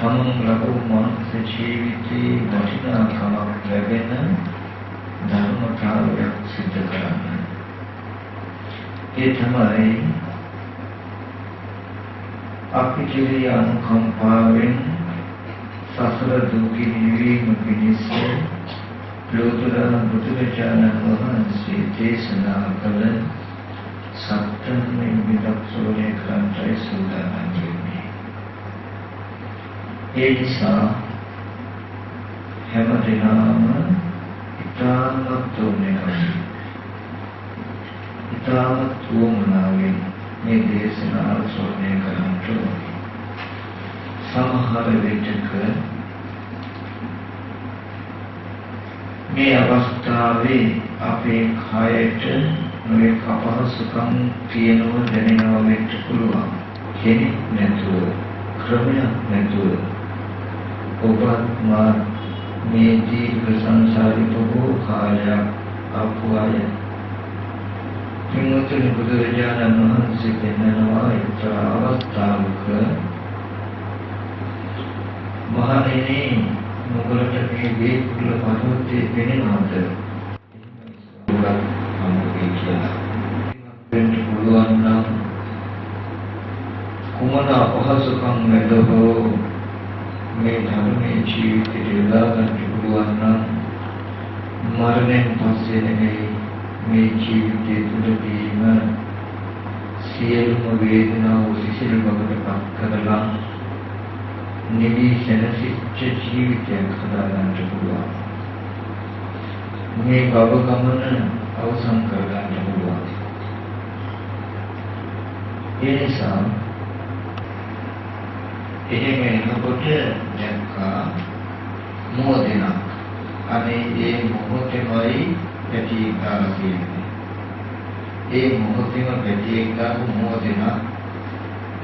තමන් ලැබූ මානව ජීවිතයේ වටිනාකමක් ලැබෙන ධර්මතාවයක් සිද්ධ කරන්න. ඒ තමයි අපි කෙරෙහි අනුකම්පාවෙන් සසර දුකින් නිවීම පිණිස ලෝතර බුදුරජාණන් වහන්සේ දේශනා කළ සත්‍යමය විදක්ෂෝණය කරන්නයි සූදානම් වෙන්නේ. ඒ නිසා හැම දිනම ඉතාමත් උවමනාවෙන් මේ දේශනාව ශ්‍රවණය කරන්නට ඕනේ. සමහර විටක මේ අවස්ථාවේ අපේ කයට මේ අපහසුකම් තියෙනවා දැනෙනවා වෙන්න පුළුවන්. කෙනෙක් නැතුව ක්‍රමයක් නැතුව ඔබත් මා මේ දීර්ඝ සංසාරේ බොහෝ කාලයක් අපු අය පින්වතුනි බුදුරජාණන් වහන්සේ දෙන්නවා එක් අවස්ථාවක මහණෙනි මොකලට මේ වේකුල පර්වතයේ පෙනෙනවද? උගත් අමුගේ කියලා. වෙන්න පුළුවන් නම් කුමන අපහසුකම් නැදෝ මේ ධර්මයේ ජීවිතේ යොදා ගන්න පුළුවන් නම් මරණයෙන් පස්සේ නෙමෙයි මේ ජීවිතයේ තුළදීම සියලුම වේදනාව සිසිල් බවට පත් කරලා නිවි සැනසෙච්ච ජීවිතයක් හදාගන්න පුළුවන්. මේ භව ගමන අවසන් කරගන්න පුළුවන්. ඒ නිසා එහෙම එනකොට දැක්කා මොහොතේන අනේ ඒ මොහොතේමයි පැටි ගන්න කියන්නේ. ඒ මොහොතේම පැටි ගන්න මොහොතේන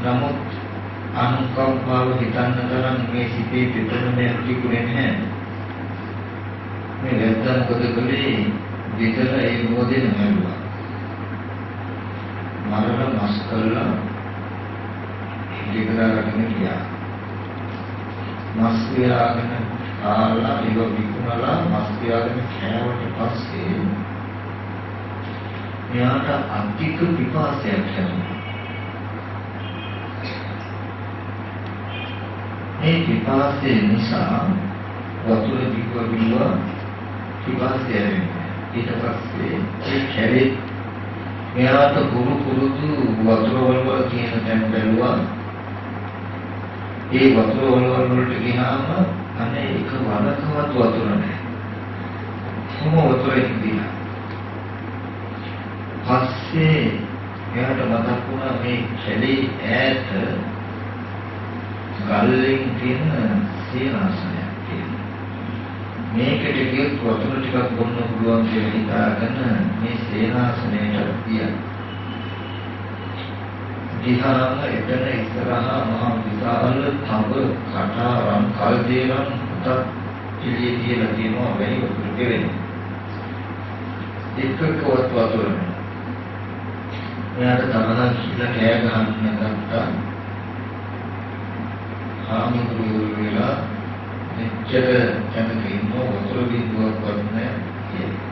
නමුත් අනුකම්පාව හිතන්න තරම් මේ සිටේ පිටුනේ තිබුණේ නැහැ. මේ ලැබ්දා මොකද කළේ? විතර ඒ මොහොතේම හැරුවා. මරණ මස් කළා ඉලිකරගෙන ගියා. මස් පියාගෙන ආලා ඉව විකුණලා මස් පියාගෙන කෑවට පස්සේ මෙයාට අධික පිපාසයක් හැදුණා. මේ පිපාසය නිසා වතුර දීපුවා පිපාසය ඊට පස්සේ ඒ කැලේ මෙයාට පුරුදු වතුර වල කියන තැන බැලුවා. ඒ වතුර වලට ගියාම අනේ එක වලකවත් වතුර නැහැ. කොහොම වතුරෙන් ගියා. පස්සේ එයාට මතක් වුණා මේ කැලේ ඈත ගල්ලෙන් තියෙන සේනාසනයක් තියෙනවා. මේකට ගියොත් වතුර ටිකක් බොන්න පුළුවන් කියලා හිතාගෙන මේ සේනාසනයට ගියා. ගියාම එතන ඉස්සරහා මහා විශාල තඹ කටාරම් කල්දේරම් උතක් එළියේ තියලා තියෙනවා වැඩි වතුර කෙරෙන්නේ. එකකවත් වතුර නැහැ. මෙයාට තරහක් කියලා කෑ ගහන්න ගත්තා. ආමුදුරු වෙලා මෙච්චර කැමති ඉන්නෝ වතුර බින්දුවක්වත් නැහැ කියලා.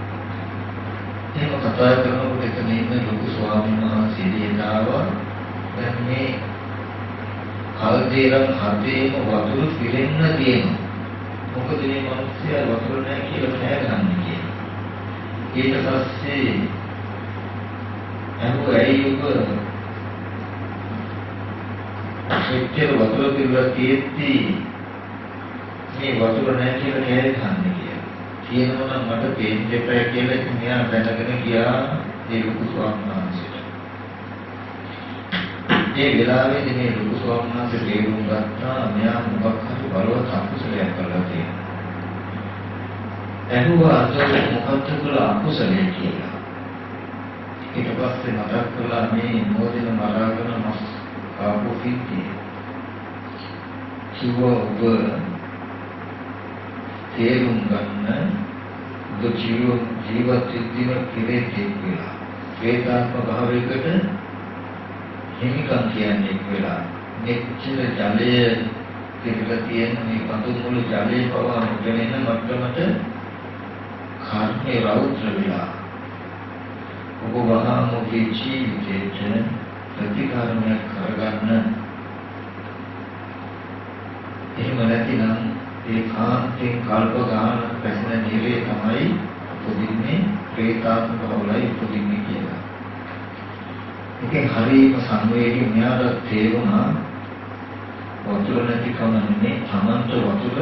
එහෙම කතා කරනකොට එතන ඉන්න ලොකු ස්වාමීන් වහන්සේ දිහාව දැන් මේ කල්දේරම් හදේම වතුර පිරෙන්න තියෙනවා. මොකද මේ මිනිස්සයා වතුර නැහැ කියලා කෑ ගහන්නේ කියලා. ඊට පස්සේ ඇයි ඔබ එච්චර වතුර පිරලා තියෙද්දි මේ වතුර නැහැ කියලා කෑ ගහන්නේ කියලා. කියනවා නම් මට පේන්න එපා කියලා ඉතින් මෙයා දැනගෙන ගියා ඒ ලොකු ස්වාමීන් වහන්සේට. ඒ වෙලාවේදී මේ ලොකු ස්වාමීන් වහන්සේ තේරුම් ගත්තා මෙයා මොකක් හරි බලවත් අකුසලයක් කරලා තියෙනවා. ඇහුවා අද මොකක්ද කියලා අකුසලයේ කියලා. ඊට පස්සේ මතක් කළා මේ මොදින මරාගෙන මස් කාපු පිටි. කිව්වා ඔබ තේරුම් ගන්න ඔබ ජීවත් වෙද්දීම කෙරෙන්නේ කියලා. වේදාත්ම භාවයකට හිමිකම් කියන්නේ කියලා. මෙච්චර ජලය කියලා තියෙන මේ පතු මුළු ජලයේ පවා නොදැනෙන මට්ටමට කර්මේ රෞද්‍ර වෙලා ඔබ වහාම ඔබේ ජීවිතයට ප්‍රතිකාරණයක් කරගන්න. එහෙම නැතිනම් ඒ කාන්තෙන් කල්ප ගාන පැසෙන නිරේ තමයි උපදින්නේ ප්‍රේතාත්මක බවලයි උපදින්නේ කියලා. ඒකෙන් හරියම සංවේදී මෙයාට තේරුණා වතුර නැතිකම නෙමෙයි තමන්ට වතුර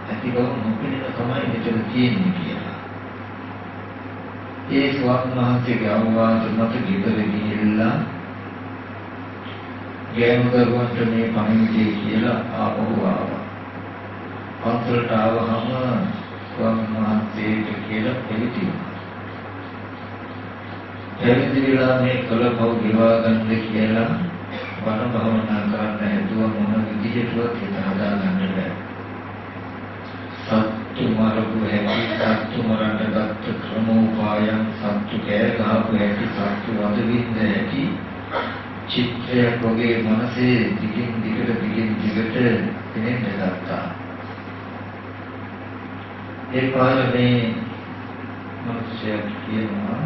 ඇති බව නොපෙනෙන තමයි මෙතන තියෙන්නේ කියලා. ඒ ස්වාමීන් වහන්සේගේ අවවාද මත ගෙදර ගිහිල්ලා ගෑනුදරුවන්ට මේ පණිවිඩය කියලා ආපහු ආවා. පන්සලට ආවහම ස්වාමීන් වහන්සේට කියලා එවිටි. එවිටිලා මේ කලපව ගෙවා ගන්න කියලා වන භවනා කරන්න හැදුව මොන විදිහටවත් හිත හදා ගන්න බැහැ. සත්තු මරපු හැටි, සත්තු මරන්න ගත්ත ක්‍රමෝපායන්, සත්තු කෑ ගහපු හැටි, සත්තු වද විඳ හැටි චිත්‍රයක් වගේ මනසේ දිගින් දිගට පෙනෙන්න ගත්තා. ඒ පාරේ මනුෂ්‍යයෙක් කියනවා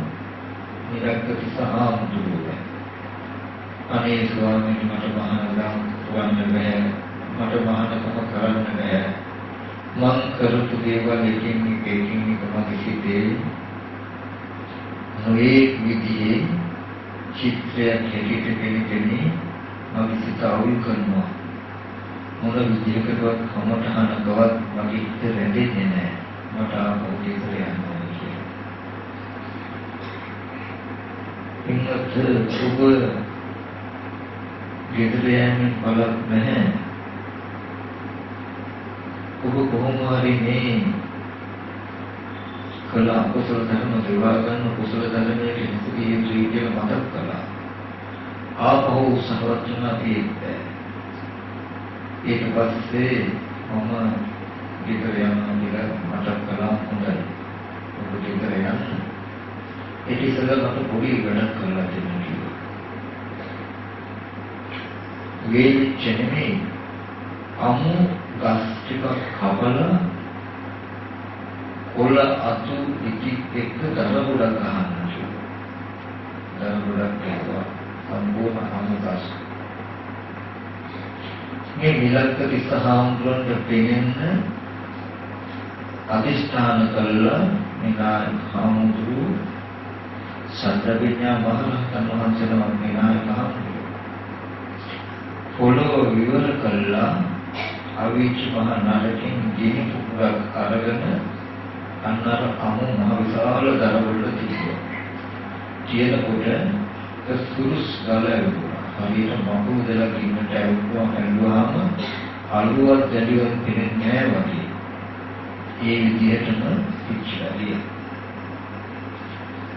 නිරක්කති සහාමුදුරුවෝ. අනේ ස්වාමීනි මට මහානගම් වන්න බෑ. මට මහානකම කරන්න බෑ. මං කරපු දේවල් එකින් එක මගේ සිතේ නොයේ විදිහේ චිත්‍රයක් හැටියට පෙනෙන්නේ මගේ සිත අවුල් කරනවා. මොන විදිහකටවත් කමටහනකවත් මගේ හිත රැඳෙන්නේ නැහැ. මට ආපහු ගෙදර යන්න ඕනේ කියලා. ඉන්නත් ඔබ ගෙදර යන්නේ බලක් නැහැ. ඔබ කොහොම හරි මේ කළ අකුසල ධර්ම දේවා ගන්න කුසල ධර්මයේ කිසිදු යුතුයි කියලා මතක් කළා. ආපහු උත්සාහවත් වුණා තියෙන්නේ. ඊට පස්සේ මම ගෙදර යනවා කියලා මතක් කළා. හොඳයි. ඔබ ගෙදර යන්න. ඒක ඉස්සෙල්ලා මට පොඩි වැඩක් කරලා දෙන්න කිව්වා. වෙච්ච නෙමෙයි අමු ගස් ටික කපලා කොළ අතු ඉති එක්ක දර ගොඩක් ගහන්න කිව්වා. දර ගොඩක් ගහුවා සම්පූර්ණ අමු ගස්. මේ විලක්ක තිස්සහාමුදුරන්ට පෙනෙන්න අදිෂ්ඨාන කළා මෙනායක හාමුදුරු සත්‍යඥා මහරහතන් වහන්සේලා මෙනායක හාමුදුරු පොළොව විවර කළා අවීච මහ නරකින් දින පුරක් අරගෙන අන්නර අමු මහ විශාල දරවල තිබුණා. කියනකොට සුරුස් ගලවුණා. හරියට මඟුල් දෙලක් ඉන්නට ඇල්ලුවාම අලුවක් දැලියක් පෙනෙන්නේ නැහැ වගේ. ඒ විදිහටම පිච්චිලා ගියා.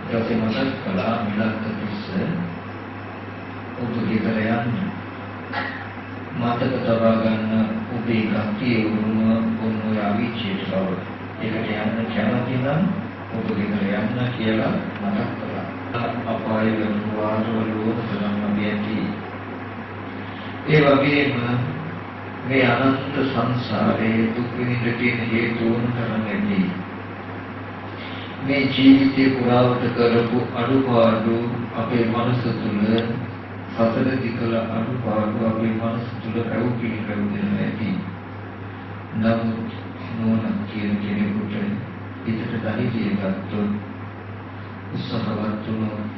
ඊට පස්සේ කළා මිලක් තිස්ස ඔබ ගෙදර යන්න. මතක තබා ගන්න ඔබේ ගතිය උරුම අවීචයට බව. ඒකට යන්න කැමති නම් ඔබ ගෙදර යන්න කියලා මතක් කළා. අපාය වරුවාරවලුව සම්මතියටි. ඒ වගේම මේ අනන්ත සංසාරයේ දුක් විඳින්න තියෙන හේතුන් තරමදී මේ ජීවිතේ පුරාවට කරපු අඩුපාඩු අපේ මනස තුල සතරදී කළ අඩුපාඩු අපේ මනස තුල පැවුම් ඇති. නමුත් මොන කෙනෙකුට හිතට ධෛර්යය ගත්තොත් උත්සාහවත් වුණොත්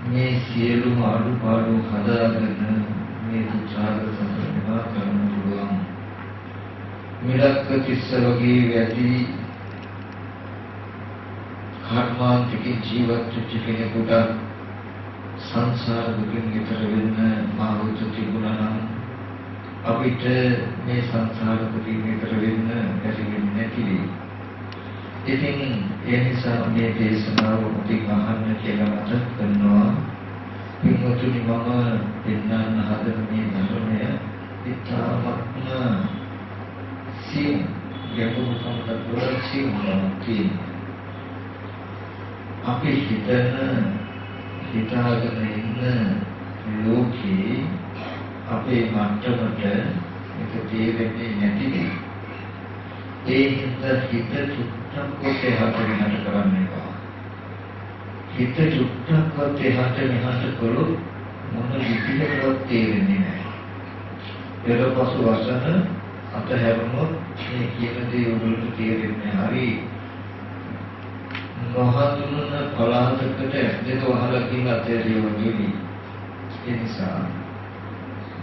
මේ සියලුම අඩුපාඩු හදාගෙන මේ උත්සාහක සම්පූර්ණ කරන්න පුළුවන්. මිලක්ක තිස්ස වගේ වැඩි කර්මාන්තික ජීවත් වෙච්ච කෙනෙකුට සංසාර දුකින් ඈතර වෙන්න මාවුතු තිබුණා නම් අපිට මේ සංසාර දුකින් ඈතර වෙන්න බැරි වෙන්නේ නැති වෙයි. ඉතින් ඒ නිසා මේ දේශනාව මුලින් අහන්න කියලා මතක් කරනවා. පින්වතුනි මම දෙන්නන්න හදන මේ ධර්මය ඉතාමත්ම සියුම් ගැඹුරුකමට පුරසියුම් අපි හිතාගෙන ඉන්න ලෝකේ අපේ මට්ටමට මේක තේරෙන්නේ නැතිනේ. ඒ හින්දා හිත චුට්ටක්වත් එහාට මෙහාට කරන්න එපා. හිත චුට්ටක්වත් එහාට මෙහාට කළොත් මොන විදිහකවත් තේරෙන්නේ නැහැ. ඊට පස්සේ වසන අතහැරුණොත් මේ කියන දේ උඩට තේරෙන්නේ හරි. නොහඳුනන පලාතකට දෙක වහලා කියන අතේරිය වගේ. ඒ නිසා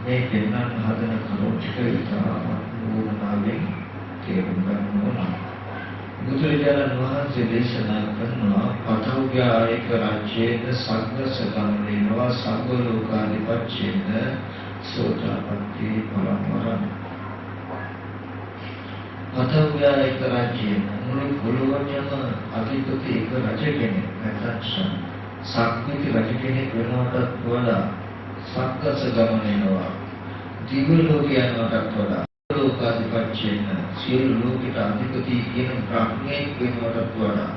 මේ දෙන්නන් හදන කරුණු ටික විතරම තේරුම් ගන්න ඕන. බුදුරජාණන් වහන්සේ දේශනා කරනවා පතෝග්‍යායක රාජ්‍යේන සග්ග සගම්නේනවා සග්ග ලෝකාධිපත්‍යේන සෝතාපට්ටි පරමරණ. පතෝග්‍යායක රාජ්‍යේන මුළු පොළොවේම අධිපති එක රජ කෙනෙක් නැත්නම් සක්විති රජ කෙනෙක් වෙනවටත් වඩා සග්ග සගම්නේනවා දිව්‍ය ලෝකයන්ටත් වඩා ලෝකාධිපත්‍යේන සියලු ලෝකිත අධිපති කියන ප්‍රඥාවෙන් වෙනවටත් වඩා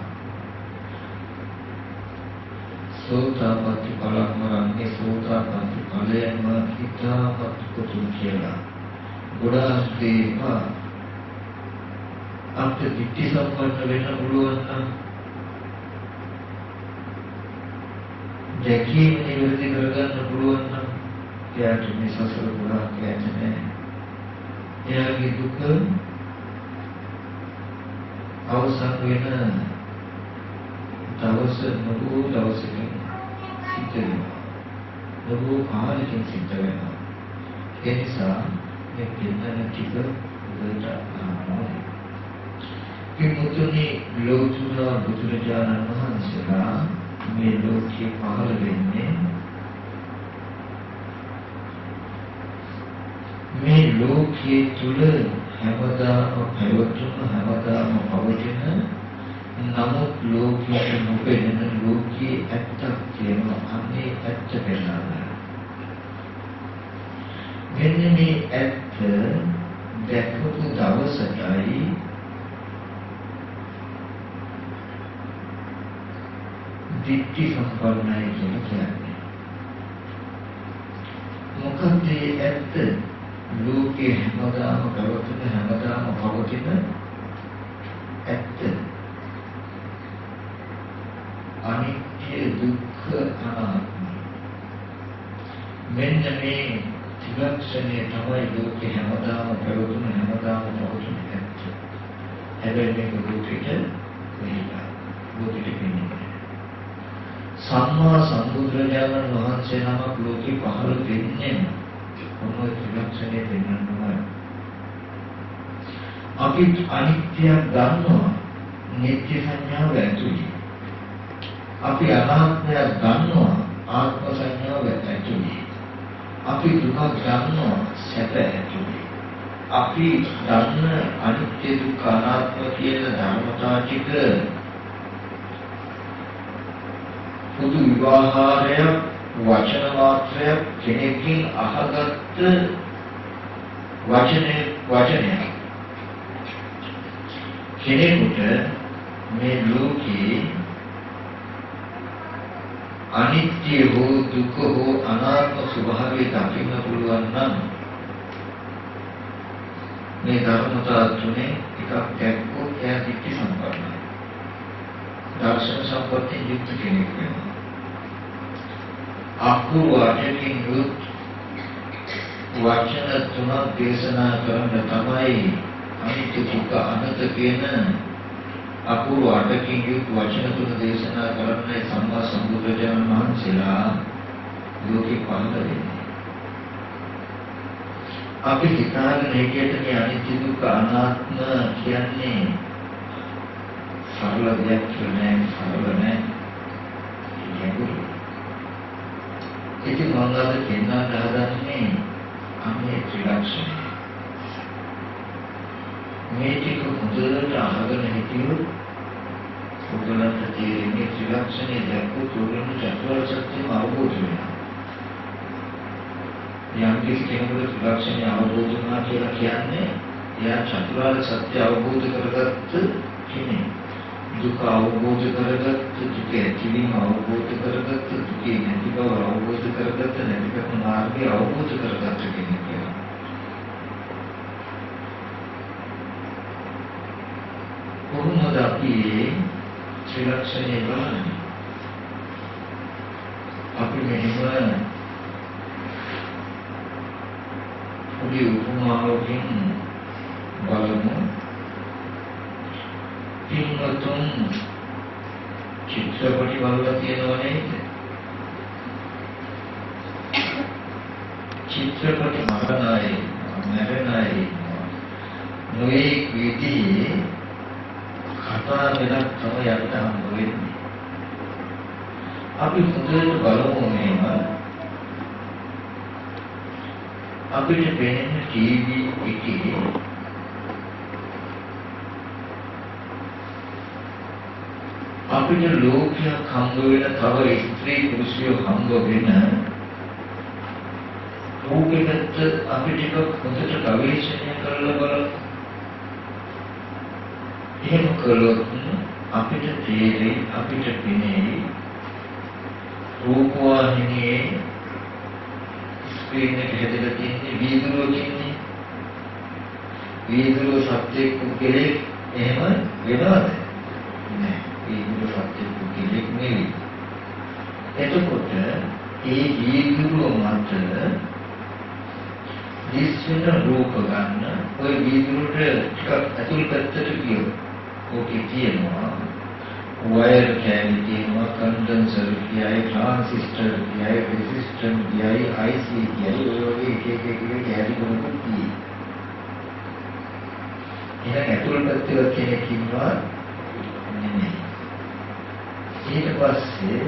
සෝතාපට්ටි පරමරණේ සෝතාපට්ටි ඵලයම හිතාපත් කුතු කියලා. ගොඩාක් දේවා අපිට දිට්ඨි සම්පන්න වෙන්න පුළුවන් නම් දැකීම නිවැරදි කරගන්න පුළුවන් නම් එයාට මේ සසර ගොඩාක් ඈත නැහැ. එයාගේ දුක අවසන් වෙන දවස නබෝ දවසකින් සිද්ධ වෙනවා. නබෝ කාලෙකින් සිද්ධ වෙනවා. ඒ නිසා මේ පින්නන ටික උදේට ආවම කිමුතුනි ලෝතුරා බුදුරජාණන් වහන්සේලා මේ ලෝකේ පහළ වෙන්නේ මේ ලෝකයේ තුල හැමදාම පැවතුණු හැමදාම පවතින නමුත් ලෝකයේ නොපෙනෙන ලෝකයේ ඇත්තක් තියෙනවා. අන්නේ ඇත්ත පෙන්නනවා. මෙන්න මේ ඇත්ත දැකපු දවසටයි දිට්ඨි සම්පන්නයි කියන්නේ. මොකද ඇත්ත ලෝකේ හැමදාම පවතින හැමදාම පවතින ඇත්ත අනිත්‍ය දුක්ඛ අනාත්ම. මෙන්න මේ ත්‍රිලක්ෂණය තමයි ලෝකේ හැමදාම පවතින හැමදාම පවතින ඇත්ත. හැබැයි මේක ලෝකෙට වෙලා ලෝකෙට කියන්නේ සම්මා සම්බුදුරජාණන් වහන්සේ නමක් ලෝකේ පහළ වෙන්නේ මොන ත්‍රිලක්ෂණය දෙන්නවා. අපි අනිත්‍යයක් ගන්නවා නිත්‍ය සංඥාව ඇතුළේ. අපි අනාත්මයක් ගන්නවා ආත්ම සංඥාව ඇතුළේ. අපි දුක ගන්නවා සැප ඇතුළේ. අපි ගන්න අනිත්‍ය දුක්ඛ අනාත්ම කියන ධර්මතා ටික පුදු විවාහාරය වචන මාත්‍රය කෙනෙක්ගෙන් අහගත්ත වචනය කෙනෙකුට මේ ලෝකේ අනිත්‍ය හෝ දුක්ඛ හෝ අනාත්ම ස්වභාවය දකින්න පුළුවන් නම් මේ ධර්මතා තුනේ එකක් දැක්කොත් එයා දිට්ඨි සම්පන්නයි. දර්ශන සම්පත්තිය යුක්ත කෙනෙක් වෙනවා. අකුරකින් යුත් වචන තුනක් දේශනා කරන්න තමයි අනිත්‍ය දුක්ඛ අනාත්ම කියන අකුරු 8කින් යුත් වචන තුන දේශනා කරන්නේ සම්මා සම්බුදුරජාණන් වහන්සේලා ලෝකේ පහළ වෙන්නේ. අපි හිතාගෙන හිටියට මේ අනිත්‍ය දුක්ඛ අනාත්ම කියන්නේ සරල දෙයක් නෙවෙයි, සරල නෑ. ඉතින් මම අද කියන්න හදන්නේ අන්නේ ත්‍රිලක්ෂණය. මේ ටික හොඳට අහගෙන හිටියොත් ඔයගලන්ට තේරෙන්නේ ත්‍රිලක්ෂණය දැක්කොත් ඔයගලන්ට චතුරාර්ය සත්‍යම අවබෝධ වෙනවා. යම් කිසි කෙනෙකුට ත්‍රිලක්ෂණය අවබෝධ වුණා කියලා කියන්නේ එයා චතුරාර්ය සත්‍ය අවබෝධ කරගත්ත කෙනෙක්. දුක අවබෝධ කරගත්ත, දුක ඇතිවීම අවබෝධ කරගත්ත, දුකේ නැති බව අවබෝධ කරගත්ත, නැතිකම මාර්ගය අවබෝධ කරගත්ත කෙනෙක් වෙනවා. අපි ත්‍රිලක්ෂණය බලන්නේ. අපි මෙහෙම පොඩි උපමාවකින් බලමු. පින්වතුන් චිත්‍රපටි බලලා තියෙනව නේද? චිත්‍රපටි මරණයි නොයේ විදිහේ කතා වෙනක් තමයි අපිට හම්බ වෙන්නේ. අපි හොඳට බලමු මේව. අපිට පේන ටීවී එකේ අපිට ලෝකයක් හම්බ වෙන තව ස්ත්‍රී පුරුෂයෝ හම්බ වෙන රූපයකට අපිට හොඳට ගවේෂණය කරලා බලමු. එහෙම කළොත් අපිට තේරෙයි අපිට පෙනේ රූපවාහිනියේ ස්ක්‍රීන් එක හැදලා තියෙන්නේ වීදුරුවකින්නේ. වීදුරුව සත්‍යයක් පුද්ගලෙක් එහෙම වෙනවද? නෑ. වීදුරුව සත්‍යයක් පුද්ගලෙක් නෙවෙයි. එතකොට ඒ වීදුරුව මත දිස්වෙන රූප ගන්න ඔය වීදුරුවට ටිකක් ඇතුල් පැත්තට ගියොත් ඕකේ තියෙනවා වයර් කෑලි තියෙනවා, කන්ඩෙන්සර් කියයි, ට්‍රාන්සිස්ටර් කියයි, රෙසිස්ටර් කියයි, IC කියයි, ඔය වගේ එක කෑලි ගොනුත් තියෙනවා. එහෙනම් ඇතුල් පැත්තේ කෙනෙක් ඉන්නවා නෙමෙයි. ඊට පස්සේ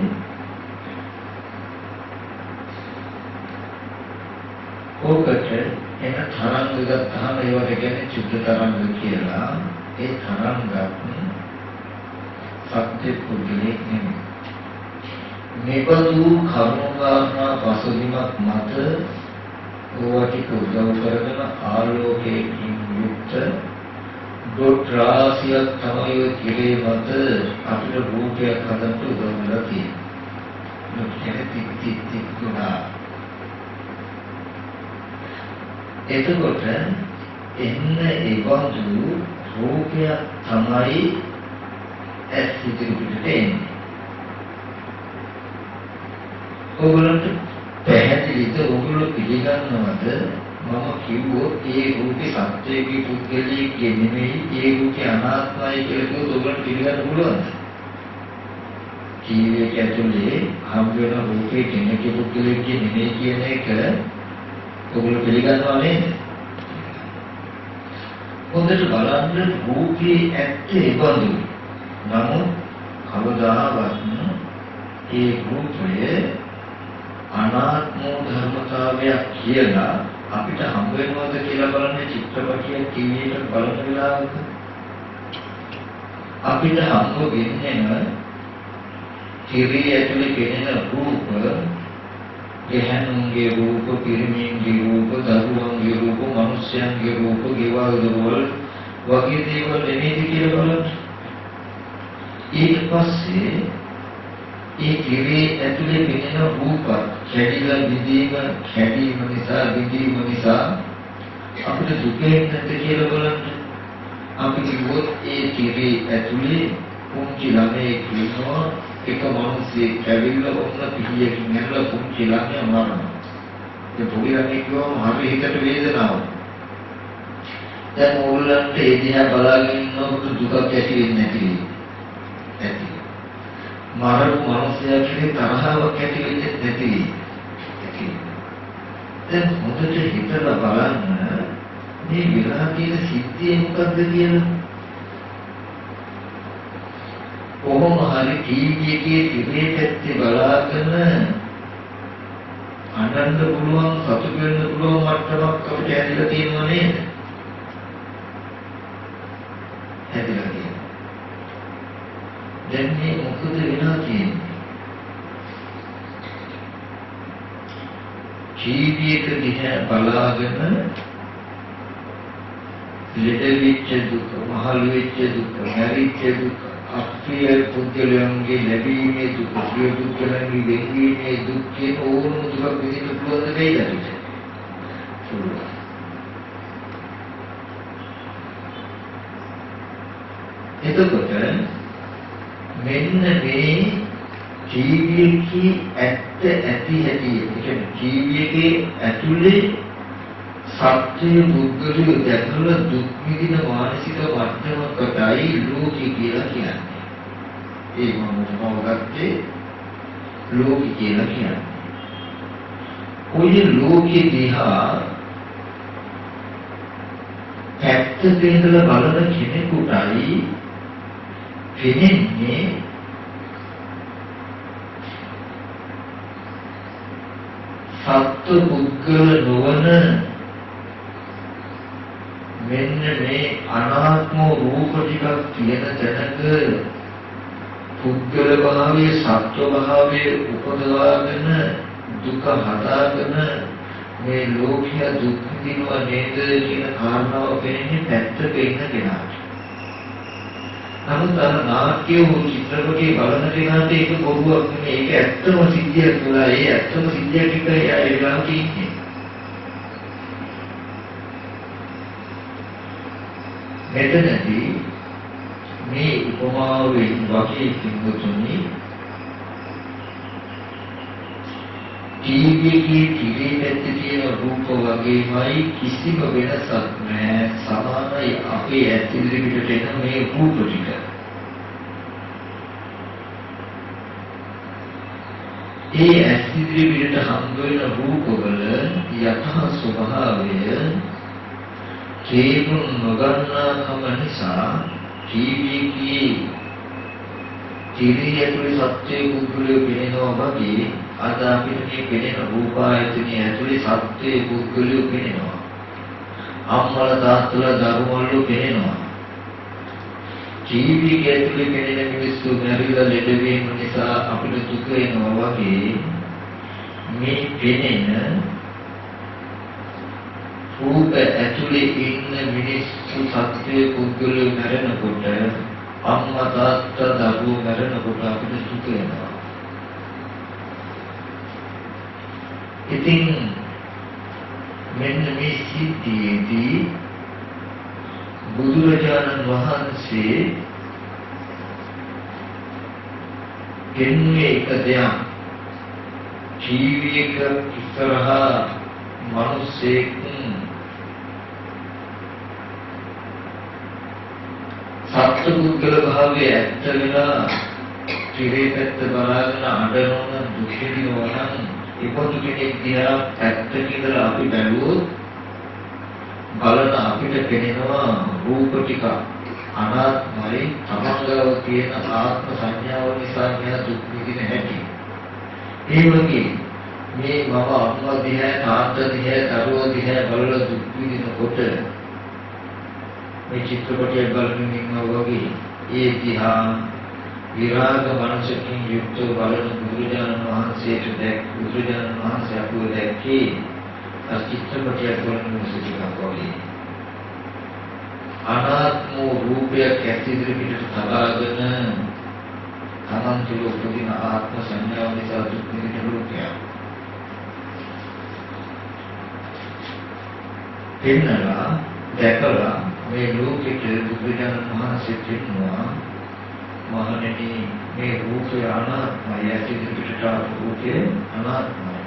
ඕකට එන තරංග ගත්තාම ඒවට කියන්නේ චුද්ධ තරංග කියලා. ඒ තරංගත් සත්‍ය පුද්ගලෙක් නෙමෙයි. මේබඳු කරුණාකාරණ පසුබිමක් මත ඕවටික උදව් කරගෙන ආලෝකයෙන් යුක්ත ඩොට් රාශියක් තමයි ඔය කිරේ මත අපිට රූපයක් හදන්න උදව් කරලා තියෙන්නේ. කියන්නේ ටික ටික ගුණා. එතකොට එන්න ඒබඳු රූපයක් තමයි ඇස් ඉදිරියට එන්නේ. ඔයගොල්ලන්ට පැහැදිලිද? ඔයගොල්ලෝ පිළිගන්නවද මම කිව්වොත් ඒ රූපේ සත්‍යයේ පුද්ගලයේ නෙමෙයි, ඒ රූපේ අනාත්මයි කියලා කිව්වොත් ඔයගොල්ලන්ට පිළිගන්න පුළුවන්ද? ජීවිතය ඇතුලේ හම් වෙන රූපේ කෙනෙක්ගේ පුද්ගලයේ නෙමෙයි කියන එක ඔයගොල්ලෝ පිළිගන්නවා නේද? හොඳට බලන්න රූපේ ඇත්තේ බඳු. නමුත් කවදාවත් ඒ රූපය අනාත්ම ධර්මතාවයක් කියලා අපිට හම්බ වෙනවද කියලා බලන්නේ චිත්‍රපටියක් ටීවී එකක් බලන වෙලාවක අපිට හම්බ වෙන්නේම තිරේ ඇතුලේ පෙනෙන රූප, ගැහැණුන්ගේ රූප, පිරිමින්ගේ රූප, දරුවන්ගේ රූප, මිනිස්යන්ගේ රූප, ගෙවල් දොරවල් වගේ දේවල් නෙමෙයි කියලා බලන්න. ඊට පස්සේ ඒ තිරේ ඇතුලේ පෙනෙන රූප කැඩිලා කැඩීම නිසා අපිට දුකෙන් නැත කියලා බලන්න. අපි කිව්වොත් ඒ තිරේ ඇතුලේ පුංචි ළමයෙක් ඉන්නවා, එක මිනිහෙක් කැවිල්ලා ඔන්න පිටියකින් ඇරලා පුංචි ළමයා මරනවා. ඒ පොඩි ළමයෙක් කියවම හරි හිතට වේදනාවක්. දැන් ඕගොල්ලන්ට ඒ දිහා බලාගෙන ඉන්නකොට දුකක් ඇති වෙන්නේ නැති ඇති. මරපු මිනිසයා කෙරේ තරහාවක් ඇති වෙන්නේ නැති. දැන් හොඳට හිතලා බලන්න මේ විරහ කියන සිද්ධිය මොකක්ද කියලා. කොහොම හරි ටීවී එකේ තිරේ පැත්තේ බලාගෙන අනන්ත පුළුවන් සතුට වෙන්න පුළුවන් මට්ටමක් අපිට ඇතිලා තියෙනවා නේද? ඇතිලා තියෙනවා. දැන් මේ මොකද වෙලා තියෙන්නේ? ටීවී එක දිහා බලාගෙන ලෙඩ වෙච්ච දුක, මහලු වෙච්ච දුක, මැරිච්ච දුක, අප්‍රිය පුද්ගලයන්ගේ ලැබීමේ දුක, ප්‍රිය පුද්ගලයන්ගේ වෙන්වීමේ දුක් කියන ඕනම දුක විඳින්න පුළුවන් දෙයක් නේද? පුළුවන්. එතකොට මෙන්න මේ ජීවිතයේ ඇත්ත ඇති හැටි කියන්නේ ජීවිතයේ ඇතුලේ සත්‍ය බුද්ධලිය දැකලා දුක් විඳින මානසික වර්ධනකටයි ලෝකී කියලා කියන්නේ. ඒ මොනවාගත්තේ ලෝකී කියලා කියන්නේ. ඔය ලෝකේ දිහා පැත්තක ඉඳලා බලන කෙනෙකුටයි පෙනෙන්නේ සත්‍ය පුද්ගල නොවන මෙන්න මේ අනාත්ම රූප ටිකක් තියෙන තැනක පුද්ගල භාවයේ සත්ව භාවයේ උපදවාගෙන දුක හදාගෙන මේ ලෝකීය දුක් විඳිනවා නේද කියන කාරණාව වෙන්නේ පැත්තක ඉන්න කෙනාට. නමුත් අර නාට්‍ය වූ චිත්‍රපටයේ බලන කෙනාට ඒක බොරුවක් නෙමෙයි. ඒක ඇත්තම සිද්ධියක් කියලා. ඒ ඇත්තම සිද්ධියක් කියලා එයා ඒගොල්ලෝ කියන්නේ. මෙතනදී මේ උපමාවෙන් වාක්‍යයේ කිව්වොතුනි ජීවිතයේ පිළිවෙත් තියෙන රූප වගේමයි කිසිම වෙනසක් නැහැ. සමානයි අපේ ඇස් ඉදිරියට එන මේ රූප ටික. ඒ ඇස් ඉදිරියට හම්බ වෙන රූපවල යථා ස්වභාවය තේරුම් නොගන්නාකම නිසා ජීවිතයේ තිරියතුලේ සත්‍ය පුද්ගලය පෙනෙනවා වගේ අද අපිට මේ පෙනෙන රූපායතනයේ ඇතුලේ සත්‍ය පුද්ගලය පෙනෙනවා. අම්මල තාත්තලා දරුවන්ලු පෙනෙනවා. ජීවිතයේ ඇතුලේ පෙනෙන මිනිස්සු මැරිලා ලෙඩ වීම නිසා අපිට දුක එනවා වගේ මේ පෙනෙන රූප ඇතුලේ ඉන්න මිනිස්සු සත්‍ය පුද්ගලය මැරෙනකොට අම්මා තාත්තා දරුවෝ මැරෙනකොට අපිට දුක එනවා. ඉතින් මෙන්න මේ සිද්ධියේදී බුදුරජාණන් වහන්සේ දෙන්නේ එක දෙයක් ජීවිතයක ඉස්සරහා මිනිසෙක් සත්පුද්ගල භාවයේ ඇත්ත වෙලා ත්‍රිවේපත්ත බලාගෙන අඬනවන දුක්ඛිතවන ඉපොදු කෙනෙක් දිහා පැත්තක ඉඳලා අපි බැලුවොත් බලන අපිට පෙනෙනවා රූප ටික අනාත්මයි. තමංගව තියෙන ආත්ම සංඥාව නිසා මෙයා දුක් විඳින හැටි. ඒ වගේ මේ මම අම්මා දිහා තාත්තා දිහා දරුවෝ දිහා බලලා දුක් විඳිනකොට මේ චිත්‍රපටය බලමින් ඉන්නවා වගේ ඒ දිහා විරාග මනසකින් යුක්තව බලන බුදුරජාණන් වහන්සේට බුදුරජාණන් වහන්සේ අපව දැක්කේ චිත්‍රපටය බලන සිටිකක් වගේ. අනාත්ම රූපයක් ඇතිදිරි පිටට තබාගෙන තමන් තුළ උපදින ආත්ම සංඥාව නිසා දුක් විඳින රූපයක්. එන්නලා දැකලා මේ ලෝකෙට බුදුරජාණන් වහන්සේ කියනවා මහණෙනි මේ රූපය අනාත්මයි. ඇතිදිරිට රූපය අනාත්මයි.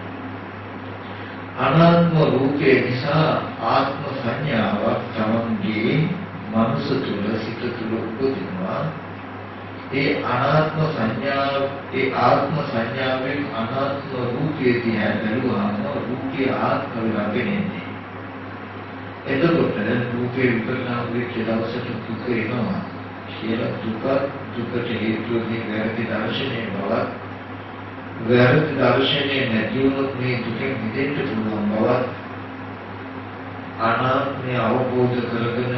අනාත්ම රූපය නිසා ආත්ම සංඥාවක් තමන්ගේ මනස තුළ සිත තුළ උපදිනවා. ඒ අනාත්ම සංඥාව ඒ ආත්ම සංඥාවෙන් අනාත්ම රූපය දිහා බැලුවාම රූපය ආත්ම වෙලා පෙනෙන්නේ. එතකොට රූපේ විපරිණාම වෙච්ච දවසට දුක එනවා කියලා දුකට හේතුව මේ වැරදි දර්ශනය බවත් වැරදි දර්ශනය නැති වුණොත් මේ දුකෙන් මිදෙන්න පුළුවන් බවත් අනාත්මය අවබෝධ කරගෙන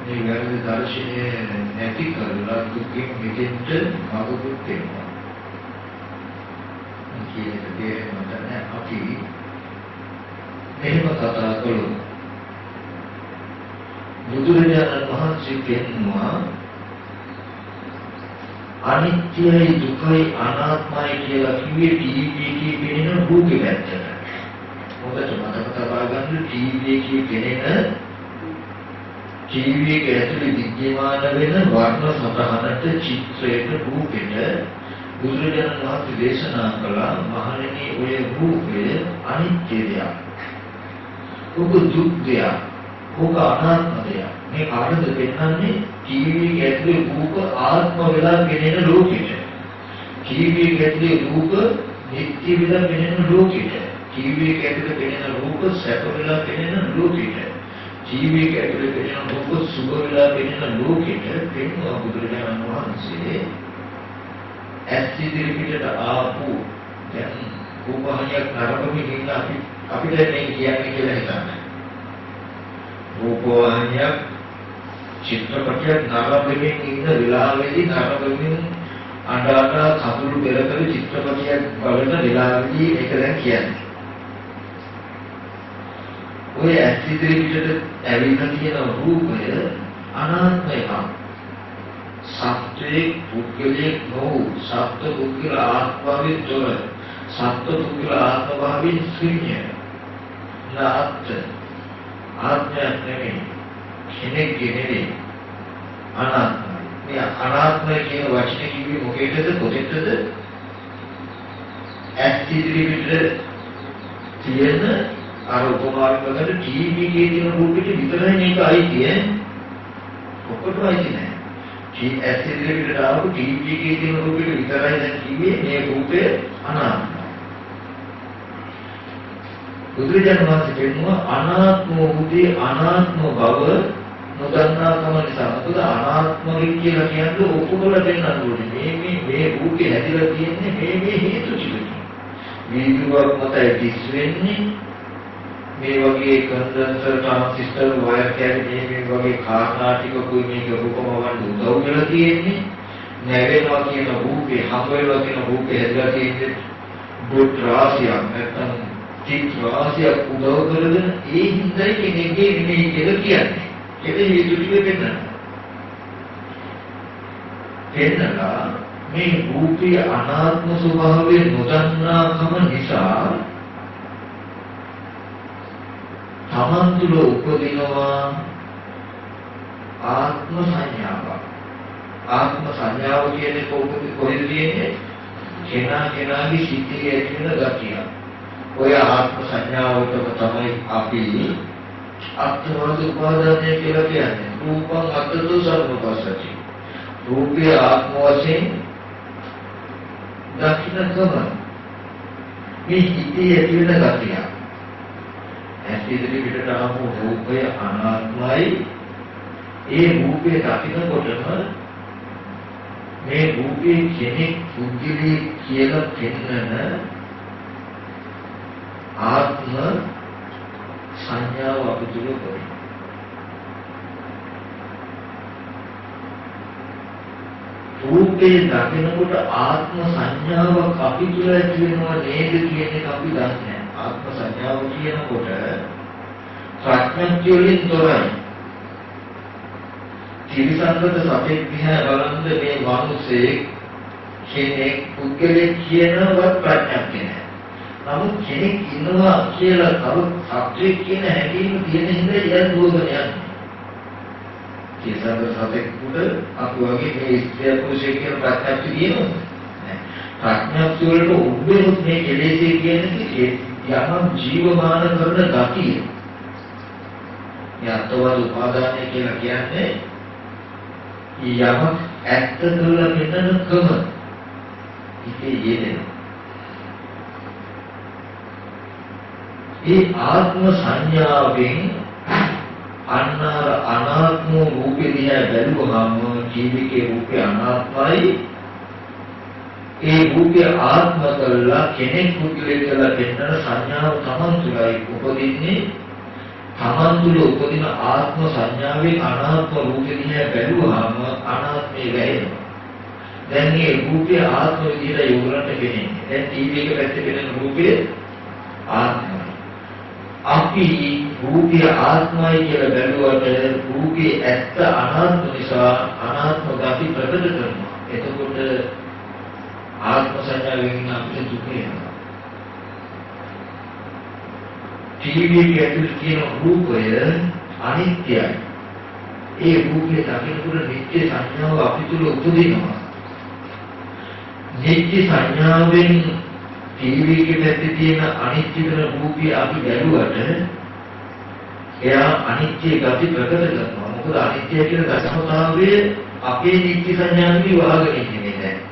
මේ වැරදි දර්ශනය නැති කරලා දුකෙන් මිදෙන්න මාර්ගයක් තියෙනවා. මේක දෙන්නේ අපි මෙහෙම කතා කළොත් බුදුරජාණන් වහන්සේ කියනවා අනිත්‍යයි දුකයි අනාත්මයි කියලා කිව්වේ ටීවී එකේ පෙනෙන රූපේ පැත්තට. හොඳට මතක තබා ගන්න ටීවී එකේ පෙනෙන ටීවී එක ඇතුලේ විද්‍යමාන වෙන වර්ණ සතහනට චිත්‍රයට රූපෙට බුදුරජාණන් වහන්සේ දේශනා කළා මහණෙනි ඔය රූපය අනිත්‍ය දෙයක්. ඔබ දුක් දෙයක්. ඔබ අනාත්ම දෙයක්. මේ කාටද පෙන්වන්නේ ටීවී එක ඇතුලේ රූප ආත්ම වෙලා පෙනෙන ලෝකෙට. ටීවී එක ඇතුලේ රූප නිත්‍ය වෙලා පෙනෙන ලෝකෙට. ටීවී එක ඇතුලේ පෙනෙන රූප සැප වෙලා පෙනෙන ලෝකෙට. ටීවී එක ඇතුලේ පෙනෙන රූප සුභ වෙලා පෙනෙන ලෝකෙට පෙන්වන බුදුරජාණන් වහන්සේ ඇස් ඉදිරියට ආපු දැන් රූපහානියක් නරඹමින් ඉන්න අපිට මේ කියන්නේ කියලා හිතන්නේ. රූපහානියක් චිත්‍රපටයක් නරඹමින් ඉන්න වෙලාවෙදී නරඹමින් අඬා කඳුළු පෙරකල චිත්‍රපටයක් බලන වෙලාවෙදී ඒක දැන් කියන්නේ. ඔය ඇස් ඉදිරියට ඇවිල්ලා තියෙන රූපය අනාත්ම එකක්. සත්‍යයේ පුද්ගලයෙක් නොවු සත්‍ය පුද්ගල ආත්මාවෙන් තොර සත්‍ය පුද්ගල ආත්මභාවයෙන් ශූන්‍ය නාත්ම ආත්මයක් නෙමෙයි කෙනෙක්ගේ නෙමෙයි අනාත්මයි. මේ අනාත්මය කියන වචනේ කිව්වේ මොකේද කොහෙටද? ඇස් ඉදිරියට තියෙන අර උපමාවෙන් බලද්දී ටීවී එකේ තියෙන රූපෙට විතරයි මේක අයිති ඈ. ඔක්කොටම අයිති නෑ. ඇස් ඉදිරියට ආපු ටීවී එකේ තියෙන රූපෙට විතරයි දැන් කිව්වේ මේ රූපය අනාත්මයි. බුදුරජාණන් වහන්සේ කියනවා අනාත්ම වූදී අනාත්ම බව නොදන්නාකම නිසා. මොකද අනාත්ම කියලා කියන්නේ ඔක්කොම දෙන්නත් ඕනේ. මේ රූපේ හැදිලා තියෙන්නේ මේ හේතු ටිකකින්. වීදුරුවක් මතයි දිස් වෙන්නේ මේ වගේ කන්ඩන්සර් ට්‍රාන්සිස්ටර් වයර් කැවිටි මේ වගේ කාරණා ටික කොයි මේක රූපම වන්න උදව් වෙලා තියෙන්නේ නැවෙනවා කියන රූපේ හම් වෙනවා කියන රූපේ හැදලා තියෙන්නේ ඩොට් රාශියක් නැත්නම් ටික් රාශියක් උදව් කරගෙන ඒ හිඳයි කෙනෙක්ගේ මේ කියලා කියන්නේ ඒක හේතු ටික පෙන්නලා මේ රූපේ අනාත්ම ස්වභාවය නොදන්නාකම නිසා තමන් තුළ උපදිනවා ආත්ම සංඥාව. ආත්ම සංඥාව කියන්නේ කොහෙද තියෙන්නේ? කෙනාගේ සිතේ ඇති වෙන ගතිය. ඔය ආත්ම සංඥාවටම තමයි අපි අත්වාද උපාදානය කියලා කියන්නේ. රූපං අත්තෝ සම්පස්සති. රූපේ ආත්ම වශයෙන් දක්ෂිනකම මේ හිතේ ඇති වෙන ගතිය. ඇස් ඉදිරියට ආපු රූපය අනාත්මයි. ඒ රූපේ දකින්නකොටම මේ රූපේ කෙනෙක් පුද්ගලයෙක් කියලා පෙන්නන ආත්ම සංඥාව අපිට උපදිනවා. රූපේ දකින්නකොට ආත්ම සංඥාවක් අපි තුළ ඇති වෙනව නේද කියන එක අපි දන්නේ නැහැ. ආත්ම සංඥාව කියනකොට ප්‍රඥප්තිය වලින් තොරයි. ත්‍රිසංගත සතෙක් දිහා බලන්න මේ මිනිස්සේ කෙනෙක් පුද්ගලෙක් කියනවත් ප්‍රඥප්තිය නැහැ. නමුත් කෙනෙක් ඉන්නවා කියලා සත්‍යයක් කියන හැඟීම තියෙන හින්දා එයා දුවගෙන යන්නේ. ත්‍රිසංගත සතෙකුට අපි වගේ මේ ස්ත්‍රී පුරුෂය කියන ප්‍රඥප්තිය තියෙනවද? නැහැ. ප්‍රඥප්තිය වලට උඹෙනුත් මේ කෙලෙසේ කියන්නේ යම් ජීවමාන කරන ගතිය. යත්වද උපාදානය කියලා කියන්නේ යමක් ඇත්ත කරලා පෙන්නන ක්‍රම. ඉතින් යෙදෙන. ඒ ආත්ම සංඥාවෙන් අන්නාර අනාත්ම රූපේ දිහා බැලුවහම ජීවිතේ රූපේ අනාත්මයි. ඒ රූපය ආත්ම කළා කෙනෙක් පුද්ගලයෙක් කියලා පෙන්නන සංඥාව තමන් තුළයි උපදින්නේ. තමන් තුළ උපදින ආත්ම සංඥාවෙන් අනාත්ම රූපෙ දිහා බැලුවාම අනාත්මේ වැයෙනවා. දැන් මේ රූපය ආත්ම විදිහට යොමුලට වෙන්නේ. දැන් ටීවී එක පැත්තේ වෙන රූපය ආත්මයි. අපි රූපය ආත්මයි කියලා බැලුවට රූපේ ඇත්ත අනාත්ම නිසා අනාත්ම ගති ප්‍රකට කරනවා. එතකොට ආත්ම සංඥාවෙන් අපිට දුක එනවා. ටීවී එකේ ඇතුළේ තියෙන රූපය අනිත්‍යයි. ඒ රූපේ දකිනකොට නිත්‍ය සංඥාව අපි තුල උපදිනවා. නිත්‍ය සංඥාවෙන් ටීවී එකේ තියෙන අනිත්‍ය වෙන රූපය අපි බැලුවට එයා අනිත්‍ය ගති ප්‍රකට කරනවා. මොකද අනිත්‍ය කියන දසමතාවය අපේ නිත්‍ය සංඥාවෙන් වහගෙන ඉන්නේ නැහැ.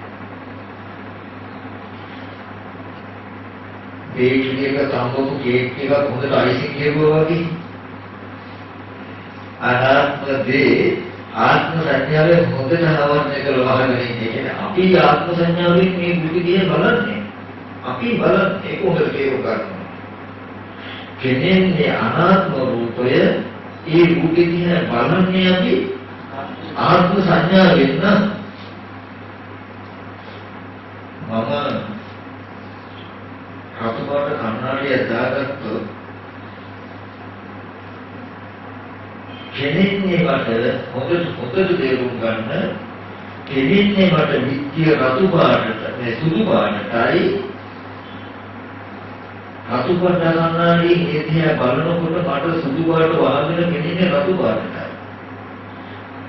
බේකරි එක තම්බපු කේක් එකක් හොඳට අයිසිං කියවුවා වගේ ආත්මදී ආත්ම සංඥාවේ හොඳට නවරණය කරලා වහගෙන ඉන්නේ. කියන්නේ අපි ආත්ම සංඥාවෙන් මේ බුද්ධ දිහා බලන්නේ. අපි බලන්නේ කොහොමද තේරුම් ගන්නවා. කෙනෙන්නේ අනාත්ම රූපය ඒ රූපෙ දිහා බලන්නේ අපි ආත්ම සංඥාවෙන් නම් මම රතුපාට කන්නාඩිය දාගත්තොත් කෙනෙන්නේ මට හොඳට තේරුම් ගන්න කෙනෙන්නේ මට නිත්‍ය රතු පාටට මේ සුදු පාටටයි රතු පාට කන්නාඩිය එදියා බලනකොට මට සුදු පාට වාගෙන කෙනෙන්නේ රතු පාටටයි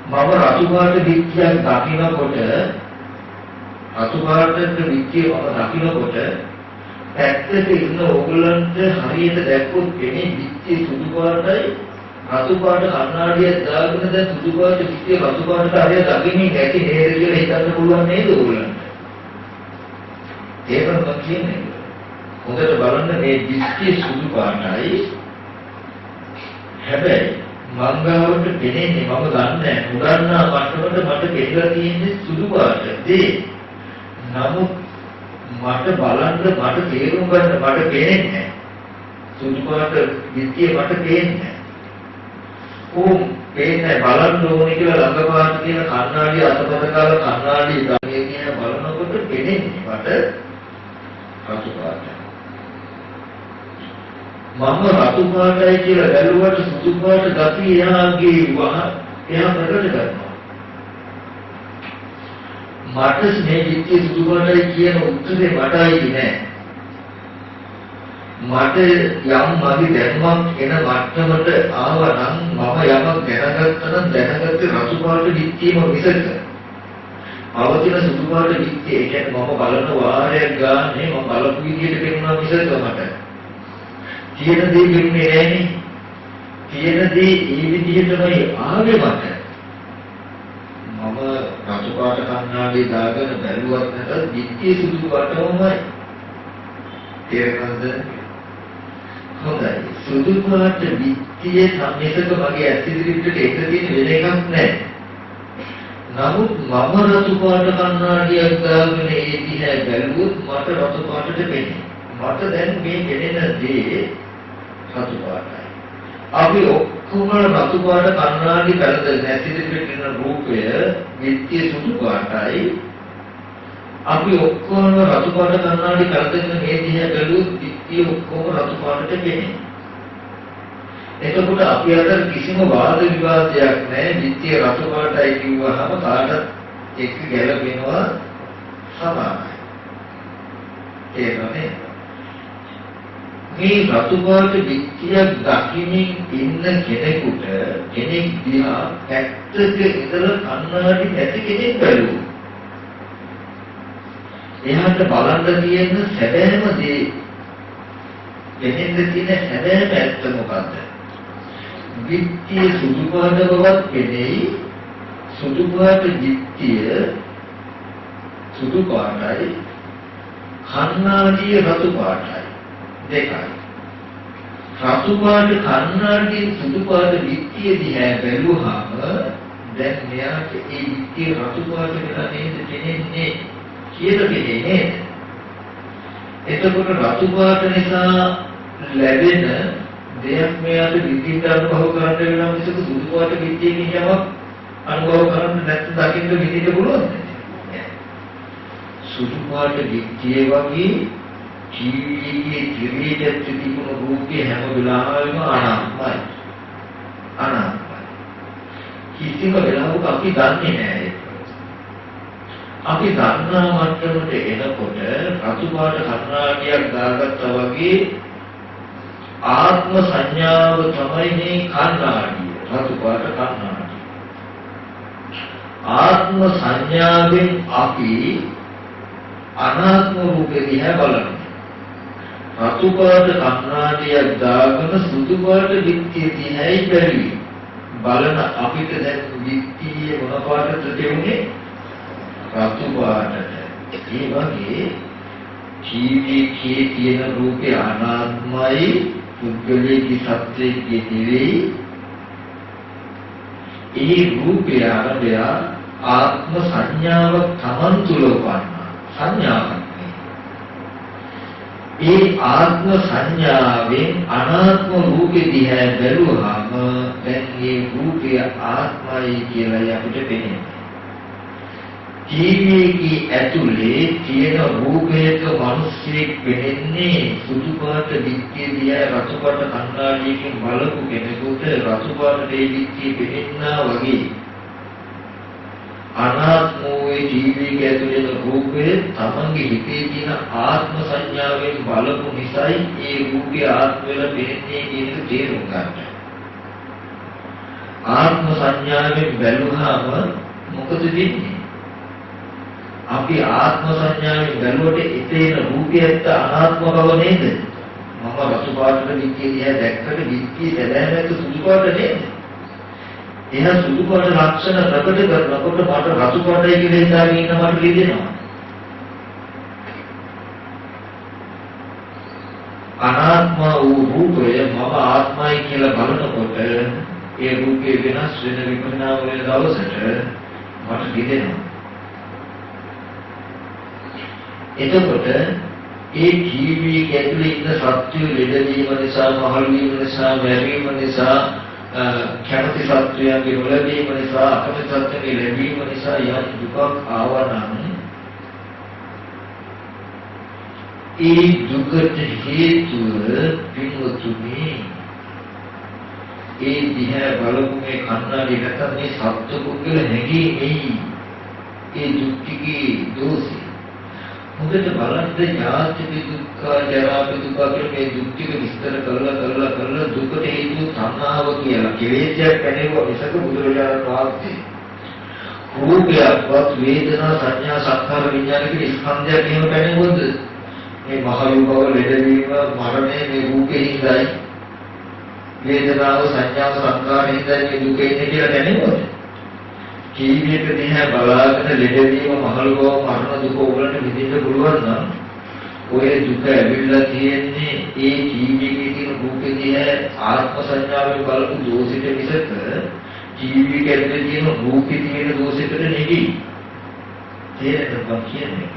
මම රතු පාට විත්‍යක් දකින්නකොට රතු පාටට විත්‍ය මම දකින්නකොට පැත්තට ඉන්න ඕගලන්ට හරියට දැක්කොත් කෙනෙක් විත්‍ය සුදු පාටයි රතු පාට කන්නාඩිය දාගෙන දැන් සුදු පාට විත්‍ය රතු පාටට හරියට දකින්නේ නැති නේද කියලා හිතන්න පුළුවන් නේද ඕගලන්ට? ඒක මම කියන්නේ. හොඳට බලන්න මේ විත්‍ය සුදු පාටයි හැබැයි මංගාවට දෙන්නේ මම දන්නේ උගන්නා මට්ටමට මට දෙලා තියෙන්නේ සුදු පාටදී. නමුත් මට බලන්න මට තේරුම් ගන්න මට පේන්නේ නැහැ. සුදු පාට විත්‍ය මට පේන්නේ පේන්නේ බලන්න ඕනේ කියලා ළඟ පාට තියෙන කණ්ණාඩිය අතපත කාලා කණ්ණාඩිය ගානේ කියන බලනකොට පේන්නේ මට රතු පාටයි. මම රතු පාටයි කියලා බැලුවට සුදු පාට ගතිය එයාගේ එයා ප්‍රකට කරනවා. මට මේ විත්‍ය සුදු පාටයි කියන උත්තරේ මටයි නෑ. මට යම් මගේ දැනුමක් එන මට්ටමට ආවනම් මම යමක් දැනගත්තා නම් දැනගත්තේ රතු පාට විත්‍යම විසක. අවතින සුදු පාට විත්‍ය ඒ කියන්නේ මම බලන වාරයක් ගානේ මම බලපු විදිහට පෙන්වනවා විසක මට. තියෙන දේ වෙන්නේ නෑනේ. තියෙන දේ ඒ විදිහටමයි ආවේ මට. මම රතු පාට කන්නාඩිය දාගෙන බැලුවත් නැතත් විත්‍ය සුදු පාටමයි. තේරෙනවද? හොඳයි. සුදු පාට විත්‍ය සම්මිතක මගේ ඇස් ඉදිරියට එක තියෙන වෙන එකක් නැහැ. නමුත් මම රතු පාට කන්නාඩියක් දාගෙන ඒ දිහා බැලුවොත් මට රතු පාටට පෙනේ. මට දැන් මේ පෙනෙන දේ රතු පාටයි. අපි ඔක්කොම රතු පාට කන්නාඩි පැලඳගෙන ඇස් ඉදිරියට එන රූපය විත්‍ය සුදු පාටයි. අපි ඔක්කොම රතු පාට කන්නාඩි පැලඳගෙන මේ දිහා බැලුවොත් විත්‍ය ඔක්කොම රතු පාටට පෙනේ. එතකොට අපි අතර කිසිම වාද විවාදයක් නැහැ. විත්‍ය රතු පාටයි කිව්වහම කාටත් එක්ක ගැලපෙනවා සමානයි. ඒකනේ මේ රතු පාට විත්‍යක් දකිමින් ඉන්න කෙනෙකුට කෙනෙක් දිහා පැත්තක ඉඳලා කන්නාඩි නැති කෙනෙක් බැලුවොත් එයාට බලන්න තියෙන සැබෑම දේ දෙහෙන්ද තියෙන සැබෑම ඇත්ත මොකද්ද? විත්‍ය සුදු පාට බවක් කෙනෙයි සුදු පාට විත්‍ය සුදු පාටයි කන්නාඩිය රතු පාටයි දෙකයි. රතු පාට කන්නාඩිය සුදු පාට විත්‍ය දිහා බැලුවාම දැන් මෙයාට ඒ විත්‍ය රතු පාට වෙලා නේද දෙන්නේ කියලා කියන්නේ. එතකොට රතු පාට නිසා ලැබෙන දෙයක් මෙයාට විඳින්න අනුභව කරන්න වෙනවා මිසක සුදු පාට විත්‍යකින් යමක් අනුභව කරන්න නැත්නම් දකින්න විඳින්න පුළුවන්ද? සුදු පාට විත්‍ය වගේ ජීවිතයේ ජීවිතයේ තිබුණු රූපේ හැම වෙලාවෙම අනාත්මයි. අනාත්මයි. කිසිම වෙලාවක අපි දන්නේ නැහැ. අපි දන්නා මට්ටමට එනකොට රතු පාට කන්නාඩියක් දාගත්තා වගේ ආත්ම සංඥාව තමයි මේ කන්නාඩිය. රතු පාට කන්නාඩිය. ආත්ම සංඥාවෙන් අපි අනාත්ම රූපේ දිහා බලනවා. රතු පාට කණ්ණාඩියක් දාගෙන සුදු පාට විත්තිය දිහායි බැලුවේ. බලන අපිට දැන් විත්තිය මොන පාටද තේුනේ? රතු පාටට. ඒ වගේ ජීවිතයේ තියෙන රූපේ අනාත්මයි, පුද්ගලිකී සත්‍යයේ නෙවෙයි. ඒ රූපය අරබය ආත්ම සංඥාවක් Taman තුල උපන්නා සංඥාවක්. ඒ ආත්ම සංඥාවෙන් අනාත්ම රූපෙ දිහා බැලුවාම දැන් මේ රූපය ආත්මයි කියලා අපිට පේනවා. ජීවිතයේ ඇතුලේ තියෙන රූපයක මිනිස්සෙක් වෙන්නේ සුදු පාට විත්තිය දිහා රතු පාට කණ්ණාඩියකින් බලපු කෙනෙකුට රතු පාට දෙවිත්තිය පෙනෙන්නා වගේ අනාත්මෝයේ ජීවිතයේ ඇතුලේ රූපය තමන්ගේ හිතේ තියෙන ආත්ම සංඥාවෙන් බලපු නිසායි ඒ රූපය ආත්ම වෙලා පෙනෙන්නේ කියන එක තේරුම් ගන්න. ආත්ම සංඥාවෙන් බැලුවාම මොකද වෙන්නේ? අපි ආත්ම සංඥාවෙන් බැලුවට එතේන රූපයත් අනාත්ම බව නේද? මම රතු පාටට විත්තිය දිහා දැක්කට විත්තිය සැබෑමත් සුදු පාට නේද? එහෙනම් සුදු පාට ලක්ෂණ ප්‍රකට කරනකොට මට රතු පාටයි කියලා හිතාගෙන ඉන්න මට රිදෙනවා. අනාත්ම වූ රූපය මම ආත්මයි කියලා බලනකොට ඒ රූපේ වෙනස් වෙන විපරිණාම වෙන දවසට මට රිදෙනවා. එතකොට ඒ ජීවිතය ඇතුලේ ඉන්න සත්‍ය ලෙඩවීම නිසා, මහලු වීම නිසා, මැරීම නිසා, කැමති සත්‍යයන්ගේ නොලැබීම නිසා, අකමැති සත්‍යයන්ගේ ලැබීම නිසා යම් දුකක් ආවා නම් ඒ දුකට හේතුව පින්වතුනි ඒ දිහා බලමු මේ කන්නාඩි නැත්නම් මේ සත්‍ය පුද්ගල හැඟීමයි ඒ දුක්ඛිකේ දෝෂය. මොකද බලන්න ඥාතික දුක්ඛ, ජරා දුක්ඛ කියලා මේ දුක්ඛික විස්තර කරලා දුකට හේතුව තණ්හාව කියලා කෙලෙසයක් පැනෙවුවා මිසක බුදුරජාණන් වහන්සේ රූපයක්වත් වේදනා සංඥා සංඛාර විඥාන කියන ස්කන්ධයක් එහෙම පැනෙවුවද? මේ මහලු බව ලෙඩවීම මරණය මේ රූපේ හිඳයි වේදනාව සංඥාව සංඛාර හිඳයි මේ දුකේ ඉන්නේ කියලා පැනෙවුවද? ජීවිතය දිහා බලාගෙන ලෙඩවීම මහලු බව මරණ දුක වලට විඳින්න පුළුවන් නම් ඔය දුක ඇවිල්ලා තියෙන්නේ ඒ ජීවිතයේ තියෙන රූපේ දිහා ආත්ම සංඥාවෙන් බලපු දෝෂෙට මිසක ජීවිතයේ තියෙන රූපේ තියෙන දෝෂෙට නෙවෙයි. තේරෙනවද කියන්නේ?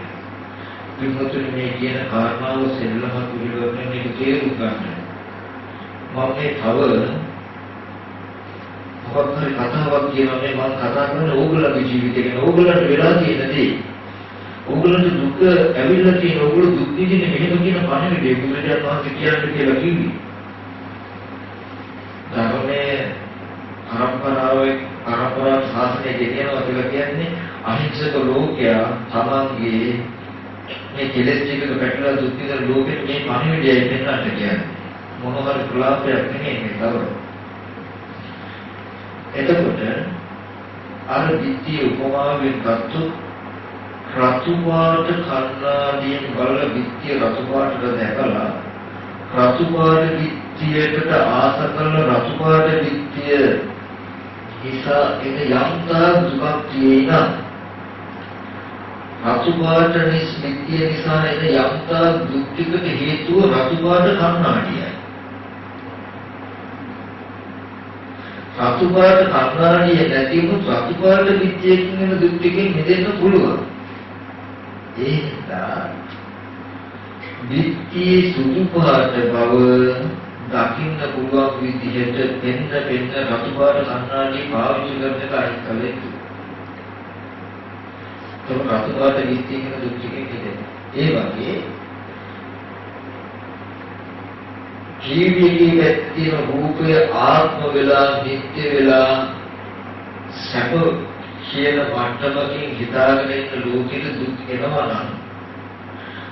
විමුක්තිය මේ කියන කාරණාව සෙල්ලම පිළිවෙලකින් මේක තේරුම් ගන්න. මම මේ තව මොකක් හරි කතාවක් කියනවා මේ මම කතා කරන ඕගොල්ලන්ගේ ජීවිතේ ගැන ඕගොල්ලන්ට වෙලා තියෙන දේ. ඕගොල්ලන්ට දුක ඇවිල්ලා තියෙන ඕගොල්ලෝ දුක් විඳින්නේ මෙහෙම කියන පණිවිඩය බුදුරජාණන් වහන්සේ කියන්නේ කියලා කිව්වේ. ධර්මයේ පරම්පරාව ශාස්ත්‍රයේ කියනවා කියලා කියන්නේ අහිංසක ලෝකයා තමන්ගේ මේ කෙලෙස් ටිකක පැටලලා දුක් විඳින ලෝකෙට මේ පණිවිඩයයි දෙන්නට කියන්නේ. මොනවාරි ප්‍රලාපයක් නෙමෙයි මේ තවර. එතකොට අර විත්‍ය උපමාවෙන් ගත්තොත් රතු පාට කණ්ණාඩියෙන් බලලා විත්‍ය රතු පාටට දැකලා රතු පාට විත්‍යයකට ආස කරන රතු පාට විත්‍ය නිසා එන යම්තා දුකක් තියෙන රතු පාට විත්‍ය නිසා එන යම්තා දුක්ඛිකට හේතුව රතු පාට කණ්ණාඩියයි. රතු පාට කණ්ණාඩිය නැති වුණොත් රතු පාට විත්‍යකින් එන දුක් ටිකෙන් මිදෙන්න පුළුවන්. ඒ නිසා විත්‍ය සුදු පාට බව දකින්න පුළුවන් විදිහට පෙන්න රතු පාට කණ්ණාඩිය පාවිච්චි කරන එක අයින් කළ යුතුයි. ඒක රතු පාට විත්‍යකින් එන දුක් ටිකෙන් මිදෙන්න. ඒ වගේ ජීවිතයේ තියෙන රූපය ආත්ම වෙලා නිත්‍ය වෙලා සැප කියන මට්ටමකින් හිතාගෙන ඉන්න ලෝකෙට දුක් එනවා නම්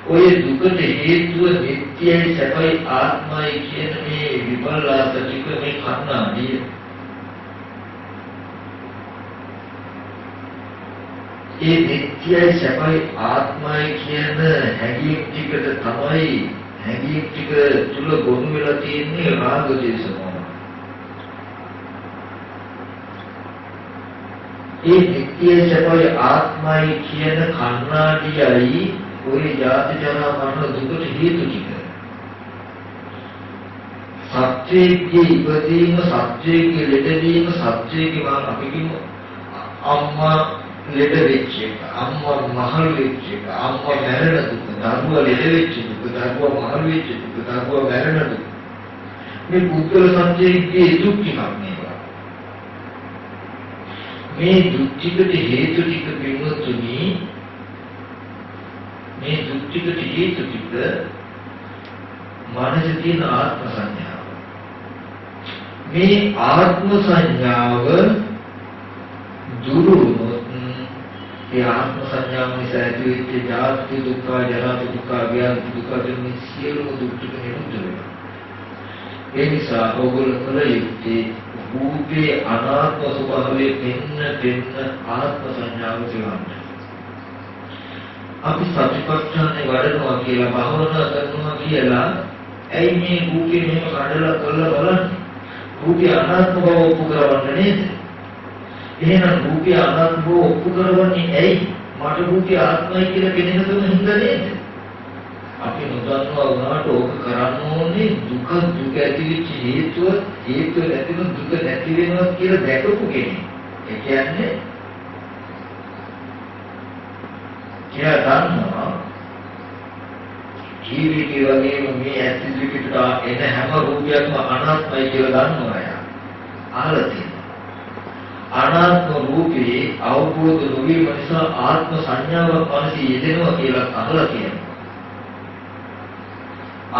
ඔය දුකට හේතුව නිත්‍යයි සැපයි ආත්මයි කියන මේ විපල්ලාස ටික මේ කන්නාඩිය. ඒ නිත්‍යයි සැපයි ආත්මයි කියන හැඟීම් ටිකට තමයි හැඟීම් ටික තුල ගොනු වෙලා තියෙන්නේ රාග දේශ මොහ. ඒ නිත්‍යයි සැපයි ආත්මයි කියන කන්නාඩියයි ඔය ජාති ජරා මරණ දුකට හේතු ටික. සත්‍යයේ ඉපදීම, සත්‍යයේ ලෙඩවීම, සත්‍යයේ අපි කියමු අම්මා ලෙඩ වෙච්ච එක, අම්මා මහලු වෙච්ච එක, අම්මා මැරෙන දුක, දරුවා ලෙඩ වෙච්ච දුක, දරුවා මහලු වෙච්ච දුක, දරුවා මැරෙන දුක. මේ පුද්ගල සත්‍යයේ දුක් ටිකක් මේවා. මේ දුක් ටිකට හේතු ටික පිළිතුරුනි මේ දුක් ටිකට හේතු ටික මානසික තියෙන ආත්ම සංඥාව. මේ ආත්ම සංඥාව දුරු වුණොත් ඒ ආත්ම සංඥාව නිසා ඇතිවෙච්ච ජාති දුක්ඛ, ජරා දුක්ඛ, ව්‍යාධි දුක්ඛ මේ සියලුම දුක් ටික නිරුද්ධ වෙනවා. ඒ නිසා ඕගොල්ලෝ කල යුත්තේ භූතේ අනාත්ම ස්වභාවයේ පෙන්න ආත්ම සංඥාව තියවන්න. අපි සතිපට්ඨානේ වඩනවා කියලා භාවනා කරනවා කියලා ඇයි මේ භූතේ මෙහෙම කඩලා කරලා බලන්නේ? භූතේ අනාත්ම බව ඔප්පු කරවන්න නේද? එහෙනම් භූතේ අනාත්ම බව ඔප්පු කරවන්නේ ඇයි? මට භූතේ ආත්මයි කියලා කෙනෙක් තුන හින්දා නේද? අපි නොදන්නවා වුණාට ඕක කරන්න ඕනේ දුක ඇතිවෙච්ච හේතුව නැතිව දුක නැති වෙනවා කියලා දැකපු කෙනෙක්. ඒ කියන්නේ කියලා දන්නවා ජීවිතය වගේම මේ ඇස් ඉදිරියට එන හැම රූපයක්ම අනාත්මයි කියලා දන්නවා යා. අහලා තියෙනවා. අනාත්ම රූපේ අවබෝධ නොවීම නිසා ආත්ම සංඥාවක් පරිසි යෙදෙනවා කියලා අහලා තියෙනවා.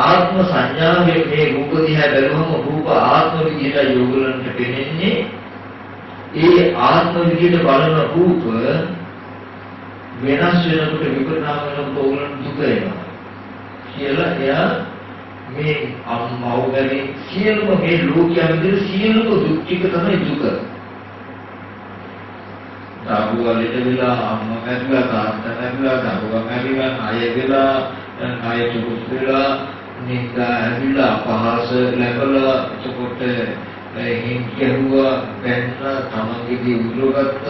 ආත්ම සංඥාවේ මේ රූප දිහා බැලුවම රූප ආත්ම විදියට යෝගලන්ට පෙනෙන්නේ. ඒ ආත්ම විදියට බලන රූප වෙනස් වෙනකොට විපරිණාම වෙනකොට ඕගලන්ට දුක එනවා කියලා එයා මේ අම්මවගේ සියලුම මේ ලෝකයේ විදිහට සියලුම දුක් ටික තමයි දුක. දරුවා ලෙඩ වෙලා අම්මා මැරිලා තාත්තා මැරිලා දරුවා මැරිලා අය වෙලා අය දුක් වෙලා නිකා ඇවිල්ලා අපහාස ලැබලා එතකොට හිම් කියුවා බැන්න තමන්ගේ උරුගත්ත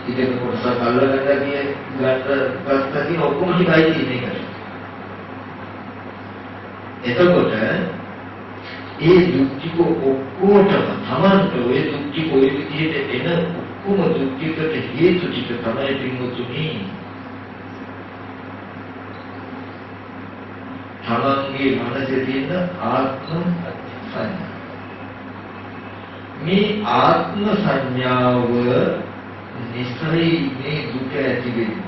ඉතින් කොටසක් අල්ලගන්න ගත්තා ඔක්කොම ටිකයි තියෙන්නේ. එතකොට ඒ දුක් ටික ඔක්කොටම තමන්ට ඔය දුක් ටික ඔය විදිහට එන ඔක්කොම දුක් ටිකට හේතු ටික තමයි පින්වතුනි තමන්ගේ මනසේ තියෙන ආත්ම සංඥා. මේ ආත්ම සංඥාව නිස්සරේ මේ දුක ඇති වෙන්නේ.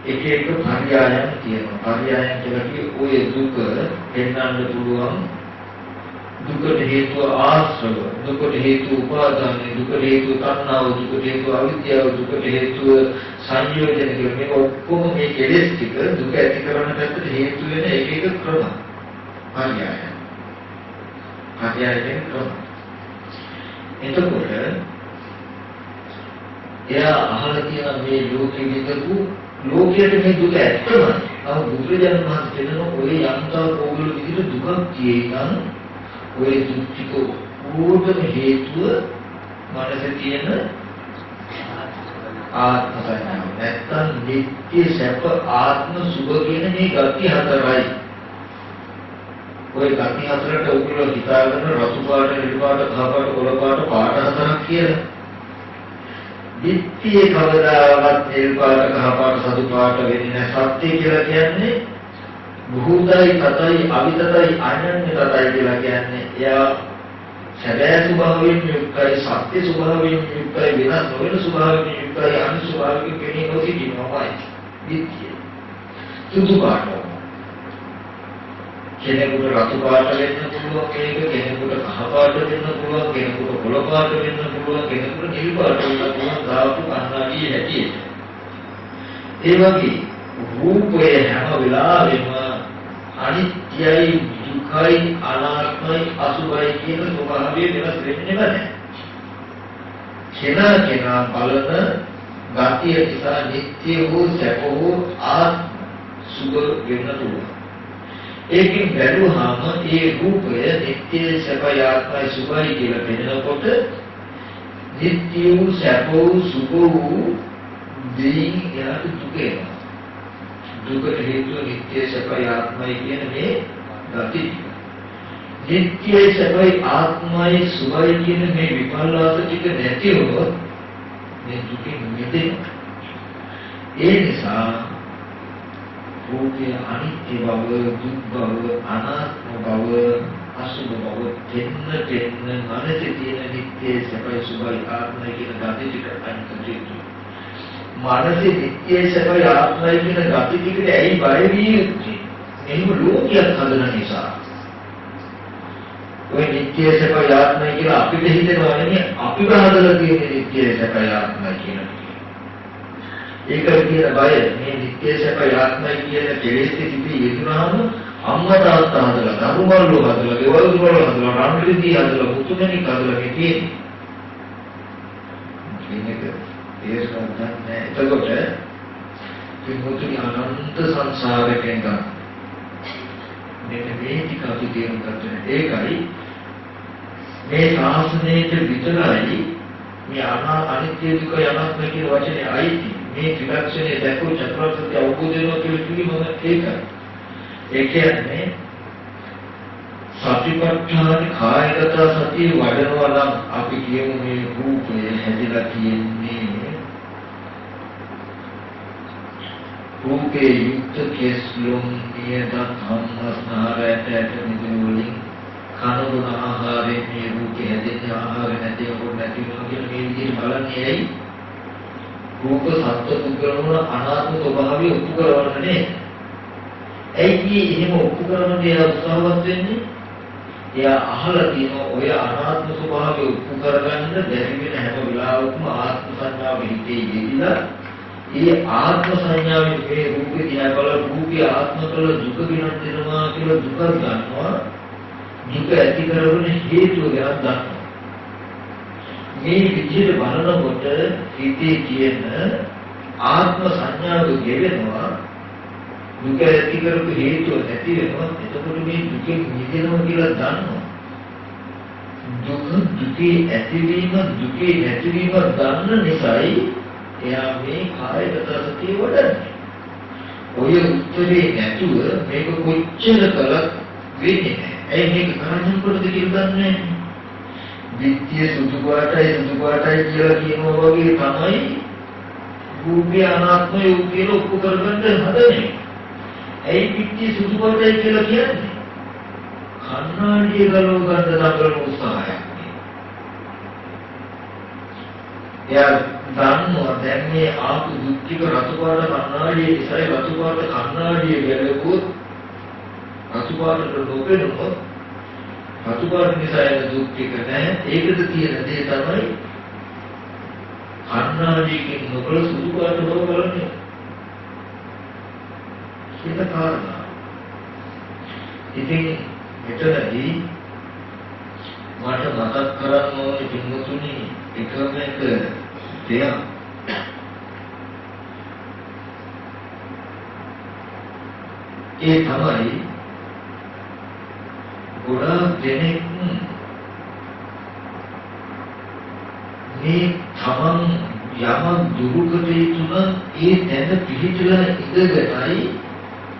එක එක පර්යායන් තියෙනවා. පර්යායන් කියන්නේ ඔය දුක පෙන්වන්න පුළුවන්. දුකට හේතුව ආශ්‍රව, දුකට හේතුව උපාදාන, දුකට හේතුව තණ්හාව, දුකට හේතුව අවිද්‍යාව, දුකට හේතුව සංයෝජන කියලා මේ ඔක්කොම මේ කෙලෙස් ටික දුක ඇති කරන පැත්තට හේතු වෙන එක එක ක්‍රම. පර්යායන්. පර්යායන් ක්‍රම. එතකොට එයා අහලා තියෙන මේ ලෝකෙ විඳපු ලෝකයේ මේ දුක ඇත්තම නමුත් බුදුරජාණන් වහන්සේ කියන ඔය යන්තා කෝගල විදිහට දුකක් තියෙනනම් ඔය දුක් ටික ඕකම හේතුව මනසේ තියෙන ආත්ම සංඥාව. නැත්තම් නිත්‍ය සැප ආත්ම සුභ කියන මේ ගති හතරයි. ඔය ගති හතරට උගල හිතාගෙන රතු පාට, නිල් පාට, කහ පාට, කොළ පාට පාට හතරක් කියලා. නිත්‍ය කවදාවත් නිල් පාට, කහ පාට, සතු පාට වෙන්නේ නැහැ. සත්‍ය කියලා කියන්නේ භූතයි, තතයි, අවිතතයි, අනන්‍ය තතයි කියලා කියන්නේ එයා සැබෑ ස්වභාවයෙන් යුක්තයි, සත්‍ය ස්වභාවයෙන් යුක්තයි, වෙනස් නොවන ස්වභාවයෙන් යුක්තයි, අනු ස්වභාවයෙන් කෙනෙක් නොසිටිනවායි. නිත්‍ය. සුදු පාට. කෙනෙකුට රතු පාට වෙන්න පුළුවන් කෙනෙකුට කහ පාට වෙන්න පුළුවන්, කෙනෙකුට කොළ පාට වෙන්න පුළුවන්, කෙනෙකුට නිල් පාට වෙන්න පුළුවන්. ධාතු කන්නාඩියේ හැටියට. ඒ වගේ රූපය හැම වෙලාවෙම අනිත්‍යයි, දුකයි, අනාත්මයි, අසුභයි කියන ස්වභාවය වෙනස් වෙන්නේ නැහැ. කෙනා බලන ගතිය නිසා නිත්‍ය වූ සැප වූ ආත්ම සුභ වෙන්න පුළුවන්. ඒකෙන් බැලුවාම ඒ රූපය නිත්‍ය සැපයි ආත්මයි සුභයි කියලා පෙන්නකොට නිත්‍ය වූ සැප වූ සුභ වූ දෙයින් යාට දුක එනවා. දුකට හේතුව නිත්‍ය සැපයි ආත්මයි කියන මේ ගති. නිත්‍ය සැපයි ආත්මයි සුභයි කියන මේ විපල්ලාස ටික නැති වුණොත් මේ දුකින් මිදෙනවා. ඒ නිසා රූපේ අනිත්‍ය බව, දුක් බව, අනාත්ම බව, අසුභ බව දෙන්න මනසේ තියෙන නිත්‍ය සැපයි සුභයි ආත්මයි කියන ගති ටික අනිත්‍ය. මනසේ නිත්‍ය සැපයි ආත්මයි කියන ගති ටිකට ඇයි බය විය යුත්තේ? එහෙම ලෝකයක් හදන නිසා. ඔය නිත්‍ය සැපයි ආත්මයි කියලා අපිට හිතෙනවා නෙමෙයි අපිව හදලා තියෙන නිත්‍ය සැපයි ආත්මයි කියන එක. ඒක කියන බය මේ නිත්‍ය සැපයි ආත්මයි කියන කෙලෙස් තිබී යෙදුනහම අම්මා තාත්තා හදලා දරුවල්ලෝ හදලා ගෙවල් දොරවල් හදලා රාම්පිරිදී හදලා මුතුමැණික් හදලා තියෙන්නේ. මේක ඒකක් නැහැ. එතකොට මේ මුතුනි අනන්ත සංසාරයෙන් ගන්න. මෙන්න මේ ටික අපි තේරුම් ගන්න. ඒකයි මේ ශාසනයේ විතරයි මේ අනිත්‍ය දුක යනාත්ම කියන වචනේ අයිති. මේ ත්‍රිලක්ෂණය දැකෝ චතුරාර්ය සත්‍ය අවබෝධ වෙනවා කියලා කිව්වම ඒකයි. ඒ කියන්නේ සතිපට්ඨාන කායගත සතිය වඩනවා නම් අපි කියමු මේ රූපය හැදිලා තියෙන්නේ රූපේ යුක්ත කෙස්ලොම් නියත ධම්මස්නාරයට නිදුලින් කනබුන ආහාරයෙන් මේ රූපේ හැදෙන්නේ ආහාර නැතිවෙන්න නැති වෙනවා කියලා මේ විදිහට බලන්නේ ඇයි? රූප සත්‍ය පුද්ගලවන අනාත්ම ස්වභාවය ඔප්පු කරවන්න නේ. ඇයි එහෙම ඔප්පු කරන්න එයා උත්සාහවත් වෙන්නේ? එයා අහලා තියෙන ඔය අනාත්ම ස්වභාවය ඔප්පු කරගන්න බැරි වෙන හැම වෙලාවකම ආත්ම සංඥාව හිතේ යෙදිලා ඒ ආත්ම සංඥාවෙන් මේ රූපේ දිහා බලලා රූපේ ආත්ම කළ දුක විඳිනවා කියලා දුක ගන්නවා. දුක ඇති කරන හේතුව ගැන දන්නවා. මේ විදිහට බලනකොට හිතේ තියෙන ආත්ම සංඥාව ගෙවෙනවා. දුක ඇති කරපු හේතුව නැති වෙනවා. එතකොට මේ දුකෙන් මිදෙනවා කියලා දන්නවා. දුකේ ඇතිවීම දුකේ නැතිවීම දන්න නිසායි එයා මේ කායගත සතිය වඩන්නේ. ඔය උත්තරේ නැතුව මේක කොච්චර කළත් වෙන්නේ නැහැ. ඇයි මේක කරන්න කොටද කියලා දන්නේ නැහැ. විත්‍ය සුදු පාටයි කියලා කියනවා වගේ තමයි රූපේ අනාත්මය කියලා ඔප්පු කරගන්න හදන්නේ. ඇයි විත්‍ය සුදු පාටයි කියලා කියන්නේ? කන්නාඩිය ගලව ගන්න දඟලන උත්සාහයක්. එයා දන්නවා දැන් මේ ආපු දුක්ඛික රතු පාට කන්නාඩියේ ඉස්සරේ රතු පාට කන්නාඩිය ගැලවුවොත් රතු පාටට නොපෙනුනොත් රතු පාට නිසා එන දුක්ඛික නැහැ. ඒකද තියෙන දේ තමයි කන්නාඩියකින් නොකල සුදු පාට බව බලන්නේ. ඒක කාරණා. ඉතින් මෙතනදී මට මතක් කරන්න ඕනේ පින්වතුනි එකම එක දෙයක්. ඒ තමයි ගොඩාක් දෙනෙක් මේ තමන් යමක් දුරුකට යුතුන ඒ තැන පිළිතුරන ඉඳගටයි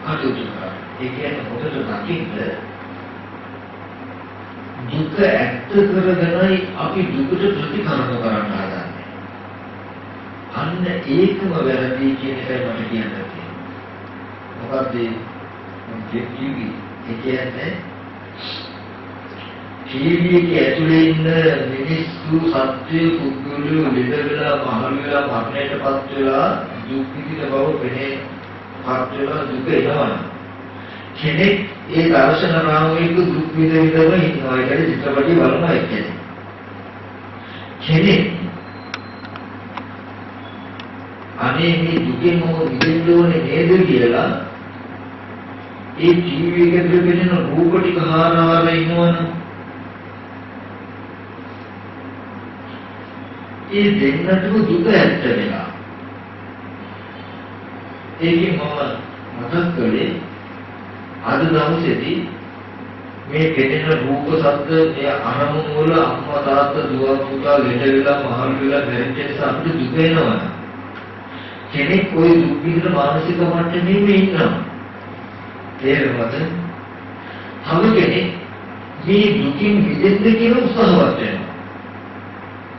කටයුතු කරන්නේ. ඒ කියන්නේ හොඳට දකින්න දුක ඇත්ත කරගෙනයි අපි දුකට ප්‍රතිකර්ම කරන්න හදන්නේ. අන්න ඒකම වැරදි කියන එකයි මට කියන්න තියෙන්නේ. මොකද මේ කිවි ඒ කියන්නේ ජීවිතයේ ඇතුලේ ඉන්න මිනිස්සු සත්‍ය පුද්ගලයෝ ලෙඩ වෙලා මහලු වෙලා මරණයටපත් වෙලා දුක් විඳින බව පෙනේ පත් වෙලා දුක එනවා. කෙනෙක් ඒ දර්ශන රාමයක දුක් විඳිනව ඉන්නවා. ඒකට චිත්‍රපටි බලනවා කියන්නේ. කෙනෙක් අනේ මේ දුකෙන් මිදෙන්න ඕනේ නේද කියලා ඒ ජීවිතයේ දෙවෙන රූප ටික හාරාර ඉන්නවනේ. ඒ දෙන්නටම දුක ඇත්ත වෙලා ඒකේ මම මතක් කළේ අද දවසේදී මේ පෙනෙන රූප ශබ්ද මේ අරමුණු වල අම්මා තාත්තා දුව පුතා ලෙඩ වෙලා මහලු වෙලා මැරෙච්ච නිසා අපිට දුක වෙනවා. කෙනෙක් ওই දුක් විඳින මානසික මට්ටමේ ඉන්නවා. තේරෙනවද? තව කෙනෙක් මේ දුකින් මිදෙන්න කියලා උත්සාහවත් වෙනවා.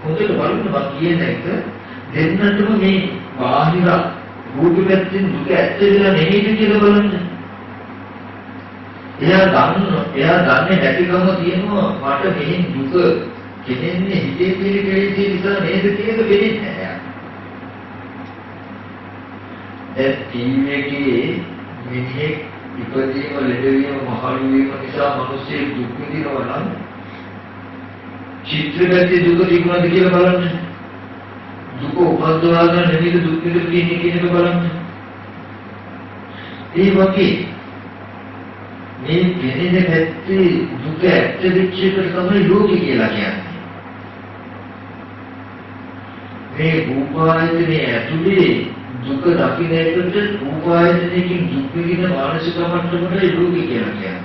හොඳට බලන්න මම කියන එක දෙන්නටම මේ බාහිර රූප පැත්තෙන් දුක ඇත්ත වෙලා නෙමෙයිද කියලා බලන්න. එයා දන්නේ නැතිකම තියෙනවා මට මෙහෙන් දුක කෙනෙන්නේ හිතේ තියෙන කෙලෙස් නිසා නේද කියන එක වෙන්නේ නැහැ. දැන් ටීවී එකේ මිනිහෙක් ඉපදීම ලෙඩවීම මහලු වීම නිසා මිනිස්සු දුක් විඳිනවා නම් චිත්‍රපටයේ දුක තිබුණාද කියලා බලන්න. දුක උපද්දවා ගන්න නෙමෙයි දුක් විඳින්නේ කියන එක බලන්න. ඒ වගේ මේ දෙන්නේ පැත්තේ දුක ඇත්ත වෙච්ච එක තමයි ලෝකේ කියලා කියන්නේ. මේ රූපායතනයේ ඇතුලේ දුක දකින්න එකට රූපායතනයකින් දුක් විඳින මානසික මට්ටමට ලෝකේ කියලා කියන්නේ.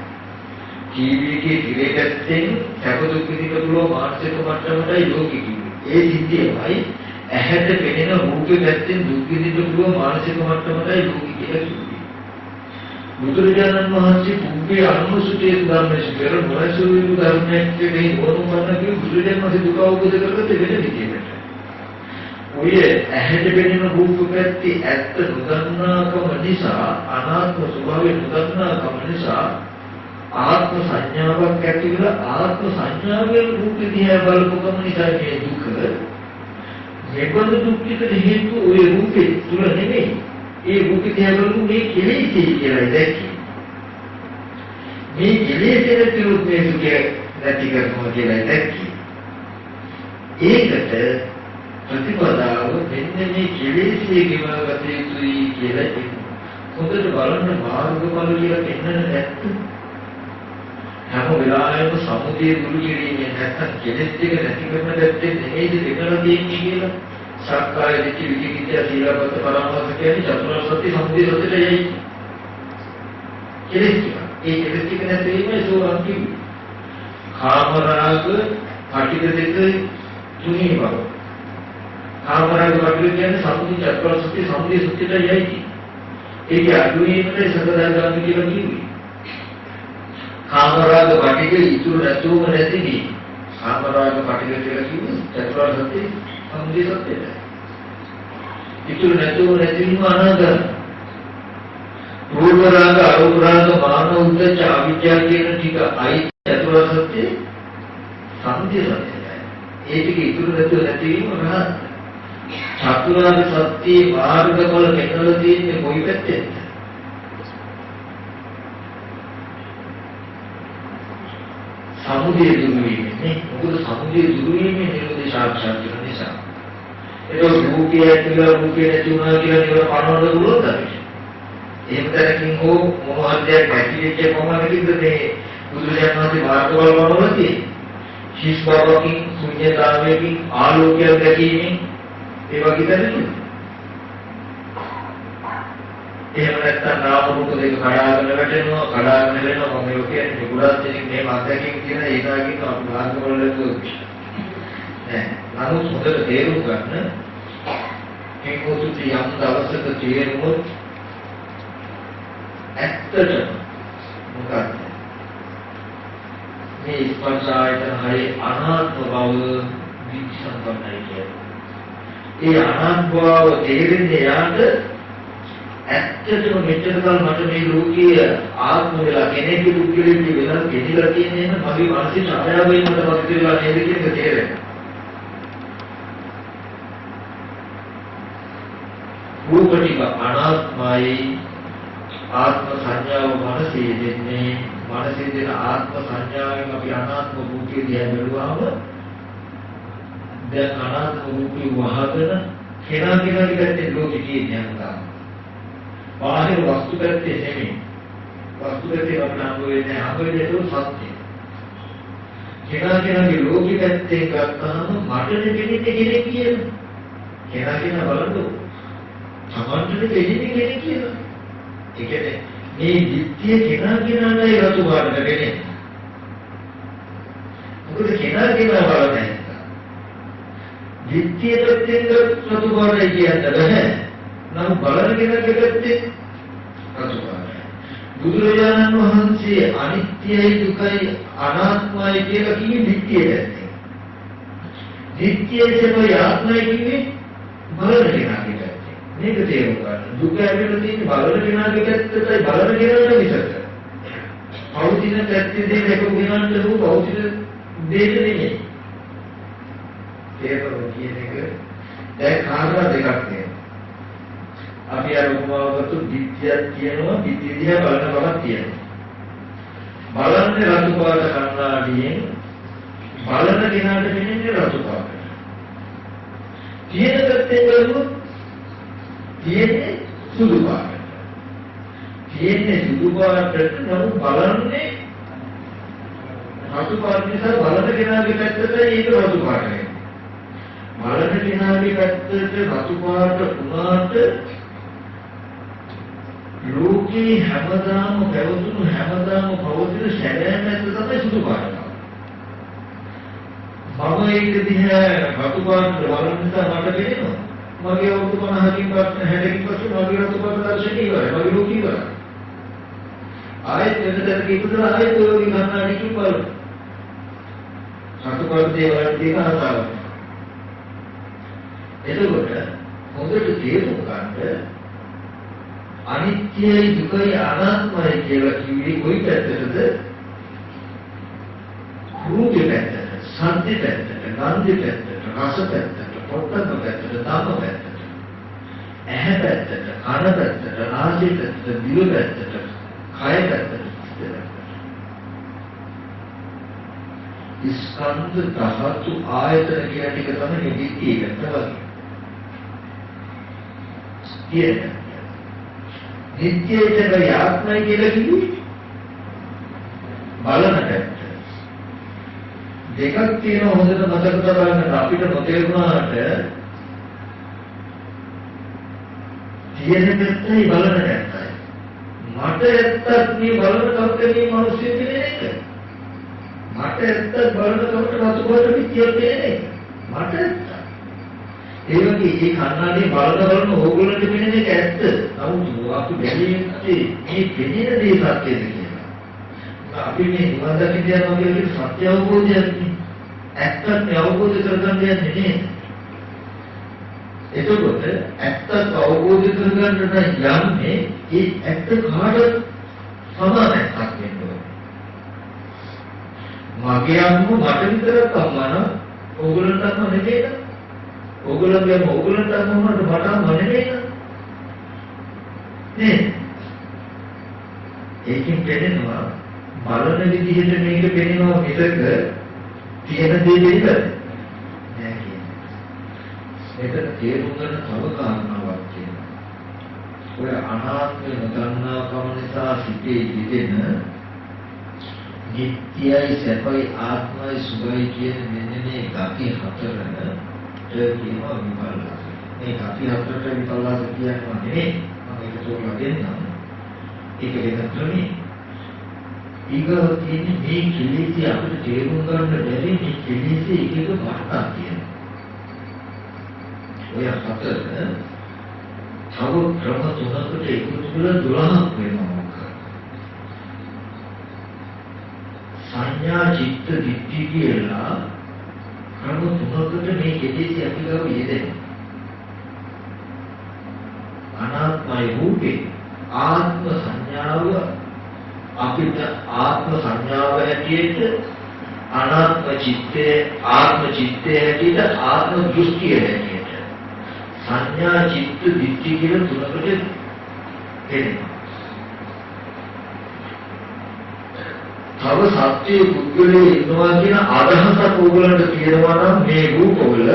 ටීවී එකේ ඉරේ පැත්තෙන් සැප දුක් විඳින පුළුවන් මානසික මට්ටමටයි ලෝකේ කියන්නේ. ඒ සිද්ධියයි ඇහැට පෙනෙන රූපේ පැත්තෙන් දුක් විඳින පුළුවන් මානසික මට්ටමටයි ලෝකේ කියලා කියන්නේ. බුදුරජාණන් වහන්සේ පුබ්බේ අනුසුතේ ධර්මයේ පෙර මොනසුරු ධර්මයේ මේ ඕනමන කිය බුදුරජාණන් වහන්සේ දුක අවබෝධ කරගත්ත වෙන විදිහකට. ඔය ඇහැට පෙනෙන රූප පැත්තේ ඇත්ත නොදන්නාකම නිසා අනාත්ම ස්වභාවය නොදන්නාකම නිසා ආත්ම සංඥාවක් ඇති වෙලා ආත්ම සංඥාවෙන් රූප දිහා බලපුවම නිසා මේ දුක මෙබඳු දුක්ඛිත හේතු ඔය රූපේ තුල නෙමෙයි. ඒ රූපේ දිහා බලමු මේ කෙලෙසි කියලා දැක්කේ. මේ කෙලෙසි නැතිව මේ දුක නැති කරනවා කියලා දැක්කේ. ඒකට ප්‍රතිපදාව මෙන්න මේ කෙලෙසි ගෙවගත යුතුයි කියලා කියනවා. හොඳට බලන්න මාර්ගඵල කියලා පෙන්වන්න නැත්නම් හැම වෙලාවෙම සමුදේ දුරු කිරීමෙන් නැත්නම් කෙලෙස් ටික නැති කරන පැත්තෙන් නෙමෙයිද දෙකලා තියෙන්නේ කියලා. සක්කාය දිට්ඨි විචිකිච්ඡා සීලබ්බත පරාමාස කියන්නේ චතුරාර්ය සත්‍ය සමුදය සත්‍යයට යයි. කෙලෙස් ටික. ඒ කෙලෙස් ටික නැති වීමයි සෝවාන් කිව්වේ. කාමරාග කටික දෙක තුනී බව. කාමරාග කටික කියන්නේ සමුදය චතුරාර්ය සත්‍ය සමුදය සත්‍යයට යයි. ඒකේ අදුවීමට සකදාගාමී කියලා කිව්වේ. කාමරාග කටික ඉතුරු නැතුවම නැතිදී. කාමරාග කටික කියලා කිව්වේ චතුරාර්ය සත්‍ය සමුදය සත්‍යයට. ඉතුරු නැතුව නැතිවීම අනාගත. රූප රාග අරූප රාග මාන උද්දච්ච අවිද්‍යාව කියන ටික අයි චතුරාර්ය සත්‍ය සමුදය සත්‍යයි. ඒ ටික ඉතුරු නැතුව නැතිවීම රහත්. චතුරාර්ය සත්‍ය මාර්ගඵල පෙන්වලා තියෙන්නේ කොයි පැත්තේද? සමුදය දුරු වීමනේ. මොකද සමුදය දුරු වීමේ නිරෝධය සාක්ෂාත් කරන නිසා. ඒක රූපය ඇතුළේ රූපය නැති වුණා කියලා නිවන පනවන්න පුළුවන්ද අපිට? එහෙම දැනකින් හෝ මොහොතයක් ඇති වෙච්ච කොමනකින්ද මේ බුදුරජාණන් වහන්සේ මාර්ගවල වඩවලා තියෙන්නේ. ශිෂ් බවකින් ශුන්‍යතාවයකින් ආලෝකයක් දැකීමෙන් ඒ වගේ දැනෙන්නේ. එහෙම නැත්නම් නාම රූප දෙක කඩාගෙන වැටෙනවා කඩාගෙන වෙනවා මම කියන්නේ ගොඩක් දෙනෙක් මේ අත්දැකීම් කියන ඒකාකින් අපි මාර්ගවල ලැබුවා. නමුත් හොඳට තේරුම් ගන්න මේ කොටුටි යම් දවසක තේරුනොත් ඇත්තටම මොකක්ද මේ ස්පර්ශ ආයතන හරි අනාත්ම බව විචසම්පන්නයි කියන්නේ. ඒ අනාත්ම බව තේරෙන්නේ යාට ඇත්තටම මෙච්චර කල් මට මේ ලෝකීය ආත්ම වෙලා කෙනෙකුට උත්කලෙන්නේ වෙලා ගෙනිලා තියෙන්නේ නම් මගේ මානසික ආයාවයෙන් මට වස්තු වෙලා නේද කියන එක තේරෙනවා. රූප ටික අනාත්මයි ආත්ම සංඥාව මනසේ දෙන්නේ මනසේ දෙන ආත්ම සංඥාවෙන් අපි අනාත්ම රූපේ දිහා බලුවාම දැන් අනාත්ම රූපේ වහගෙන කෙනා පැත්තේ ලෝකෙ කියන්නේ නැහැ. බාහිර වස්තු පැත්තේ නෙමෙයි. වස්තු පැත්තේ අපිට හම්බ වෙන්නේ සත්‍ය. කෙනාගේ ලෝකෙ පැත්තේ ගත්තාම මට දෙන්නේ කෙනෙක් කියන. කෙනා බලන්න තමන්ට දෙන්නේ කෙනෙක් කියලා. ඒ කියන්නේ මේ ditthිය කෙනාගේ රතු පාටට වෙන්නේ. මොකද කෙනා බලන්නේ. ditthිය පැත්තෙන් රතු පාටයි කියන්න බෑ. නම් බලන කෙනාගේ පැත්තේ රතු පාටයි. බුදුරජාණන් වහන්සේ අනිත්‍යයි දුකයි අනාත්මයි කියලා කිව්වේ ditthිය පැත්තෙන්. ditthිය සෙබයි ආත්මයි කිව්වේ බලන කෙනාගේ පැත්තෙන්. මේක තේරුම් ගන්න. දුක ඇවිල්ලා තියෙන්නේ බලන කෙනාගේ පැත්තටයි බලන කෙනාට විතරයි. පෞතින පැත්තේ දෙක උගනන්න දුක පෞතින දෙක නෙමෙයි. ඒක කියන එක දැන් කාරණා දෙකක් තියෙනවා. අපි අර උපමාවකට ditthියක් කියනවා, ditthිය දිහා බලන බවක් තියෙනවා. බලන්නේ රතු පාට කණ්ණාඩියෙන් බලන කෙනාට වෙන්නේ රතු පාට. තියෙන පැත්තෙන් බලුවොත් තියෙන්නේ සුදු පාට. තියෙන්නේ සුදු පාටට නම් බලන්නේ රතු පාට නිසා බලන කෙනාගේ පැත්තට ඒක රතු පාට වෙනවා. බලන කෙනාගේ පැත්තට රතු පාට වුණාට ලෝකේ හැමදාම පවතින සැබෑ පැත්ත තමයි සුදු පාට. මම ඒක දිහා රතු පාට බලන නිසා මට පේනවා. මගේ අවුරුදු 50කින් පස්සේ 60කින් පස්සේ මගේ රතු පාට දර්ශනය ඉවරයි. මගේ ලෝකෙ ඉවරයි. ආයෙත් වෙනදට ඉපදලා ආයෙත් ඔය කන්නාඩියකින් බලන්න. රතු පාට දේවල් දෙක අරතාව. එතකොට හොඳට තේරුම් ගන්න අනිත්‍යයි දුකයි අනාත්මයි කියලා කිව්වේ කොයි පැත්තටද? රූපේ පැත්තට, සද්ද පැත්තට, ගන්ධ පැත්තට, රස පැත්තට, පොට්ටබ්බ පැත්තට, ධම්ම පැත්තට, ඇහැ පැත්තට, කන පැත්තට, නාසය පැත්තට, දිව පැත්තට, කය පැත්තට, ස්කන්ධ ධාතු ආයතන කියන ටික තමයි නිදි ඒකට වගේ. කියන්නේ නිත්‍යයේ ආත්මය කියලා කිව්වේ බලන පැත්ත. දෙකක් තියෙනවා හොඳට මතක තබාගන්න. අපිට නොතේරුණාට තියෙන පැත්තයි බලන පැත්තයි. මට ඇත්තක් මේ බලන කවුරුනේ මිනිස්සු කියන්නේ මට ඇත්තක් බලන කවුරුට රතු පාට විදියට කියන්නේ මට ඇත්ත. ඒ වගේ මේ කන්නාඩියේ බලන ඕගොල්ලන්ට පෙනෙන එක ඇත්ත. නමුත් අපි බැලීමේ මේ පෙනෙන දේ සත්‍යද කියලා. අපි මේ නිවන් දකින්න යනවා කියන සත්‍ය අවබෝධයක් නේ. ඇත්තක් අවබෝධ කරගන්න යන්නේ නේ. එතකොට ඇත්තක් අවබෝධ කරගන්න යන්නේ ඒ ඇත්ත කාටද සමාන ඇත්තක් වෙන්න ඕනේ. මගේ අම්ම මට විතරක් අම්මා නම් ඕගොල්ලන්ට අම්මා නෙමෙයි. ඕගොල්ලන්ට අම්මා මට අම්මා නෙමෙයි. නේ? ඒකෙන් පෙනෙනවා බලන විදිහට මේක පෙනෙනවා මිසක තියෙන දේ දෙන්නද? නෑ කියන්නේ. මේක තේරුම් ගන්න තව කාරණාවක් තියෙනවා. ඔය අනාත්මය නොදන්නා කම නිසා සිටේ හිතෙන නිත්‍යයි සැපයි ආත්මයි සුභයි කියන මෙන්න මේ ගති හතරට කියනවා විපල්ලාස. මේ ගති හතරට විපල්ලාස කියනවා නෙමෙයි. මම ඒක තෝරලා දෙන්නම්. ඒක වෙනත් නෙමෙයි. ඊගොල්ලෝ කියන්නේ මේ කෙලෙසි අපිට තේරුම් ගන්න බැරි මේ කෙලෙසි එක වටක් තියෙනවා. ඔය හතර තව ක්‍රම තුනකට එකතු කරලා 12ක් වෙනවා. සංඥා චිත්ත දිට්ඨි කියලා ක්‍රම තුනකට මේ කෙලෙසි අපි ගාව යෙදෙනවා. අනාත්මයි රූපේ ආත්ම සංඥාව අපිට ආත්ම සංඥාව හැටියට අනාත්ම චිත්තේ ආත්ම චිත්තේ හැටියට ආත්ම දෘෂ්ටිය හැටියට සංඥා චිත්ත දිට්ඨි කියන තුනකට දෙනවා. තව සත්‍ය පුද්ගලයේ ඉන්නවා කියන අදහසක් ඕගලන්ට තියෙනවා නම් මේ රූපවල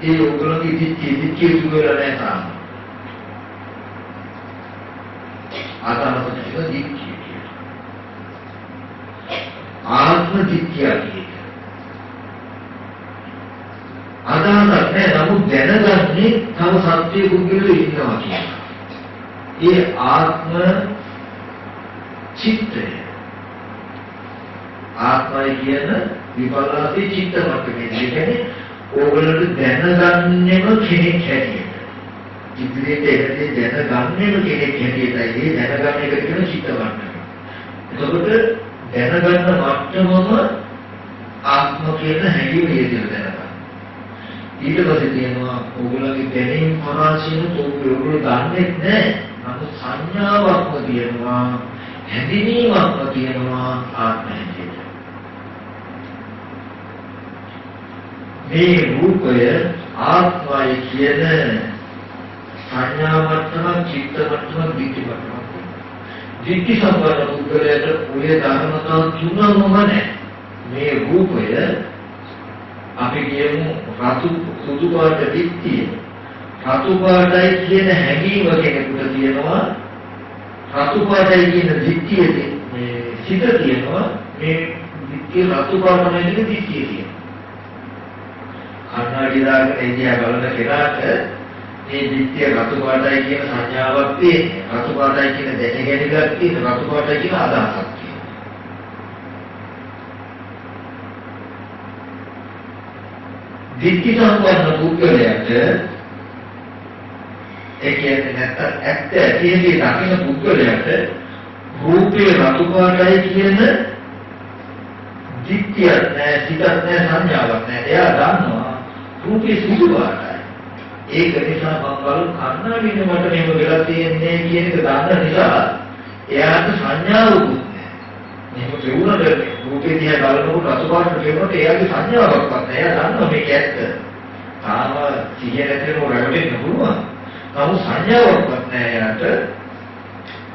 ඒ ඕගලන්ගේ දිට්ඨිය දුවලා නැහැ තාම. ආත්ම දිට්ඨිය ආත්ම දිට්ඨිය අදහසක් නැහැ. නමුත් දැනගන්නේ තව සත්‍ය පුද්ගලයෝ ඉන්නවා කියලා. ඒ ආත්ම චිත්තය. ආත්මය කියන විපල්ලාසී චිත්ත මට්ටමේ. ඒ කියන්නේ ඕගොල්ලෝ දැනගන්නෙම කෙනෙක් හැටියට. ඉදිරියට එන්නේ දැනගන්නෙම කෙනෙක් හැටියටයි. ඒ දැනගන්න එක කියන චිත්ත මට්ටම. එතකොට දැනගන්න මට්ටමම ආත්ම කියන හැඟීම හේතුව දැනගන්න. ඊට පස්සේ තියෙනවා ඕගොල්ලෝගේ දැනීම් පරාශීන ඕගොල්ලෝ දන්නේ නැහැ. නමුත් සංඥාවක්ම තියෙනවා, හැඳිනීමක්ම තියෙනවා ආත්ම හැටියට. මේ රූපය ආත්මය කියන සංඥා මට්ටම, චිත්ත මට්ටම, දිට්ඨි මට්ටම. දිට්ඨි සම්පන්න පුද්ගලයාට ඔය ධර්මතා තුනම නැහැ. මේ රූපය අපි කියමු රතු සුදු පාට දිට්ඨිය. රතු පාටයි කියන හැඟීම කෙනෙකුට තියෙනවා. රතු පාටයි කියන දිට්ඨියේ මේ සිත තියෙනවා. මේ දිට්ඨිය රතු පාටයි කියන දිට්ඨිය තියෙනවා. කන්නාඩි දාගෙන එදියා බලන කෙනාට මේ දිට්ඨිය රතු පාටයි කියන සංඥාවක් තියෙන්නේ. රතු පාටයි කියන දැනගැනීමක් තියෙන, රතු පාටයි කියන අදහසක් තියෙනවා. දිට්ඨි සම්පන්න පුද්ගලයාට ඒ කියන්නේ නැත්නම් ඇත්ත ඇතිදී දකින්න පුද්ගලයාට රූපේ රතු පාටයි කියන දිට්ඨිය නැහැ, සිතක් නැහැ, සංඥාවක් නැහැ. එයා දන්නවා රූපේ සුදු පාටයි. ඒක නිසා මම බලු කන්නාඩිනේ මට මේව වෙලා තියෙන්නේ කියන එක දන්න නිසා එයාට සංඥාවකුත් නැහැ. මේක පෙවුනට රූපේ දිහා බලනකොට රතු පාට පෙවුනට එයාගේ සංඥාවක්වත් නැහැ. එයා දන්නවා මේක ඇත්ත. තාම සිහිය නැතිව රැවටෙන්න පුළුවන්. නමුත් සංඥාවක්වත් නැහැ එයාට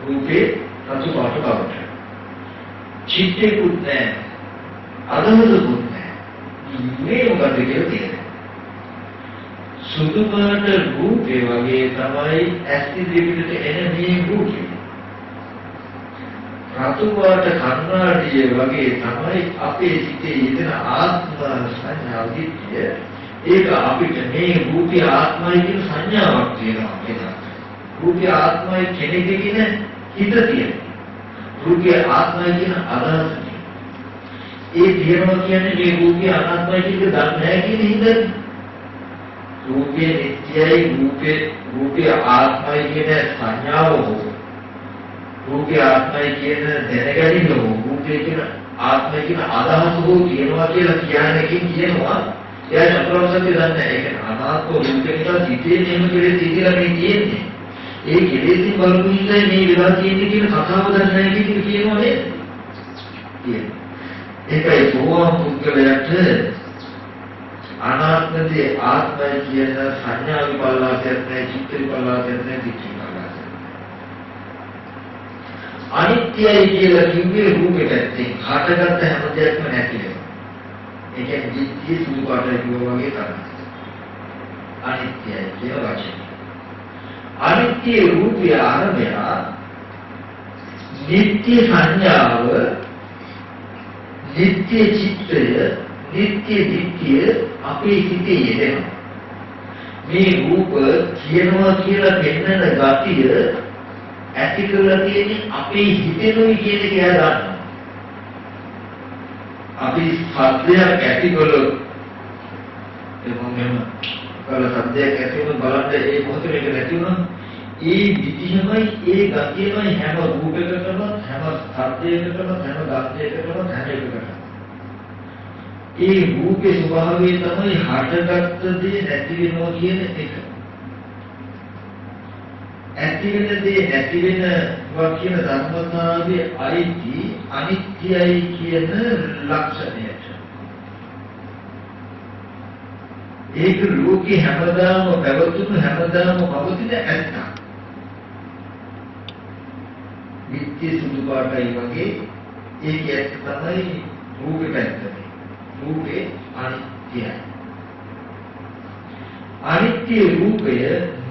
රූපේ රතු පාට බවට. චිත්තේකුත් නැහැ. අදහසකුත් නැහැ. මේ මොකද කියලා තියෙන්නේ. සුදු පාට රූපේ වගේ තමයි ඇස් ඉදිරියට එන මේ රූපේ. රතු පාට කන්නාඩිය වගේ තමයි අපේ සිතේ යෙදෙන ආත්ම සංඥාව දිට්ඨිය. ඒක අපිට මේ රූපේ ආත්මයි කියන සංඥාවක් තියෙනවා කියලා. රූපේ ආත්මයි කෙනෙක් කියන හිත තියෙනවා. රූපේ ආත්මයි කියන අදහස. ඒ තියෙනවා කියන්නේ මේ රූපේ අනාත්මයි කියන එක දන්නේ නැහැ කියන හිතේ. රූපේ නිත්‍යයි, රූපේ ආත්මයි කියන සංඥාව හෝ රූපේ ආත්මයි කියන දැනගැනීම හෝ රූපේ කියන ආත්මයි කියන අදහස හෝ තියෙනවා කියලා කියනවා. එයා චතුරාර්ය සත්‍ය දන්නේ නැහැ. ඒක අනාත්ම රූපේ නිසා සිටේ නේම කෙලෙස් ඉතිලා මේ තියෙන්නේ. ඒ කෙලෙසින් බලපු නිසා මේ වෙලා තියෙන්නේ කියන කතාව දන්නේ නැහැ කියන එක කියනවා නේද? ඒකයි සෝවාන් පුද්ගලයාට අනාත්මදී ආත්මය කියන සංඥා විපල්ලාසයක් නැහැ, චිත්ත විපල්ලාසයක් නැහැ, දිට්ඨි විපල්ලාසයක්. අනිත්‍යයි කියලා කිව්වේ රූපෙට ඇත්තේ හටගත්ත හැම දෙයක්ම නැති වෙනවා. ඒ කියන්නේ දිට්ඨිය සුදු පාටයි කියනවා වගේ තමයි. අනිත්‍යයි කියන වචනේ. අනිත්‍ය රූපය ආරම්භය නිත්‍ය සංඥාව, නිත්‍ය චිත්තය, නිත්‍ය දිට්ඨිය අපේ හිතේ යෙදෙනවා. මේ රූප කියනවා කියලා පෙන්වන ගතිය ඇති කරලා තියෙන්නේ අපේ හිතේනොයි කියන එක එයා දන්නවා. අපි සත්‍යයක් ඇති කළොත් එමෙන්න කල සත්‍යයක් ඇති වුණ බලන්න ඒ මොහොතේ මේක නැති වුණා. ඒ විදිහමයි ඒ ගතියමයි හැම රූපයකටම, හැම සත්‍යයකටම, හැම ගතියකටම, හැම එකකටම. ඒ රූපේ ස්වභාවය තමයි හටගත්ත දේ නැති වෙනවා කියන එක. ඇති වෙන දේ නැති වෙනවා කියන ධර්මතාවයේ අයිති අනිත්‍යයි කියන ලක්ෂණයට. ඒක ලෝකේ හැමදාම පැවතුණු හැමදාම පවතින ඇත්ත. නිත්‍ය සුදු පාටයි වගේ ඒක ඇත්ත තමයි රූපේ පැත්තේ. රූපේ අනිත්‍යයි. අනිත්‍ය රූපය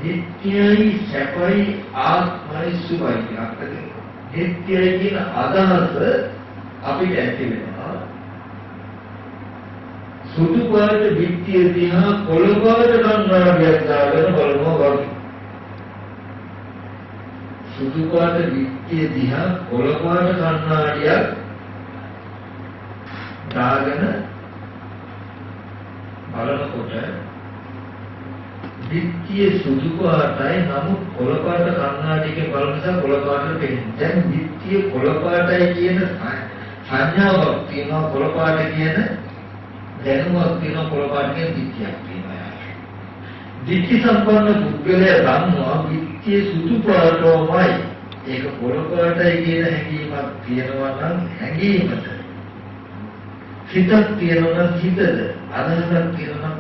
නිට්ටයයි, සැපයි, ආත්මයි, සුභයි කියන නිට්ටයයි කියන අදහස අපිට ඇති වෙනවා. සුදු පාට විත්තිය දිහා කොළ පාට කණ්ණාඩියක් දාගෙන බලනවා වගේ. සුදු පාට විත්තිය දිහා කොළ පාට කණ්ණාඩියක් දාගෙන බලනකොට විත්තිය සුදු පාටයි නමුත් කොළ පාට කණ්ණාඩියකින් බලන නිසා කොළ පාටට පෙනෙන්නේ. දැන් විත්තිය කොළ පාටයි කියන සංඥාවක් තියෙනවා කොළ පාට කියන දැනුමක් තියෙනවා කොළ පාට කියන විත්තියක් තියෙනවා. විත්ති සම්පන්න පුද්ගලයා දන්නවා විත්තිය සුදු පාටමයි. ඒක කොළ පාටයි කියන හැඟීමක් තියෙනවා නම් හැඟීමට හිතක් තියෙනවා නම් හිතද අදහසක් තියෙනවා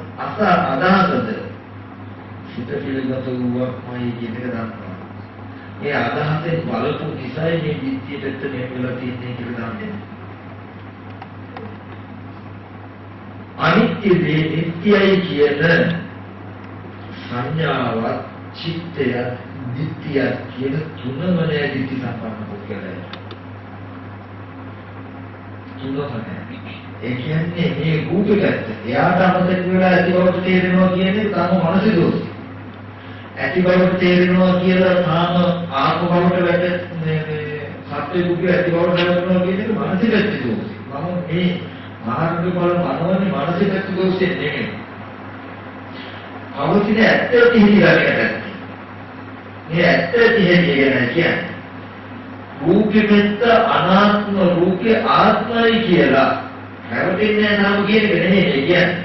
නම් අදහසද හිත පිළිගත වූවක්මයි කියන එක දන්නවා. ඒ අදහසෙන් බලපු නිසායි මේ විත්තියට මෙහෙමලා තියෙන්නේ කියලා දන්නේ. අනිත්‍ය දේ නිට්ටයයි කියන සංඥාවක් චිත්තය නිට්ටය කියන තුනම නෑ දිට්ඨි සම්පන්න පුද්ගලයා. තුනම නෑ. ඒ කියන්නේ මේ රූපෙට එයාට අමතක වෙලා ඇති බවට තේරෙනවා කියන්නේ තම මනසේ දෝෂය. ඇති බවට තේරෙනවා කියලා තාම ආත්ම බවට වැටෙන්නේ සත්‍ය දුක ඇති බවට වැටෙනවා කියන එක මනසේ වැටෙන දෝෂය. මම මේ මාර්ග බල මනෝනේ මනසේ වැටෙන දෝෂය නෙමෙයි. අවුතින ඇත්ත තිහිලා කියන්නේ. මේ ඇත්ත තිහිලා කියන්නේ රූපෙත් අනාත්ම රූපේ ආත්මයි කියලා හැවටෙන්නේ නැහැ නම් කියන එක නෙමෙයි කියන්නේ.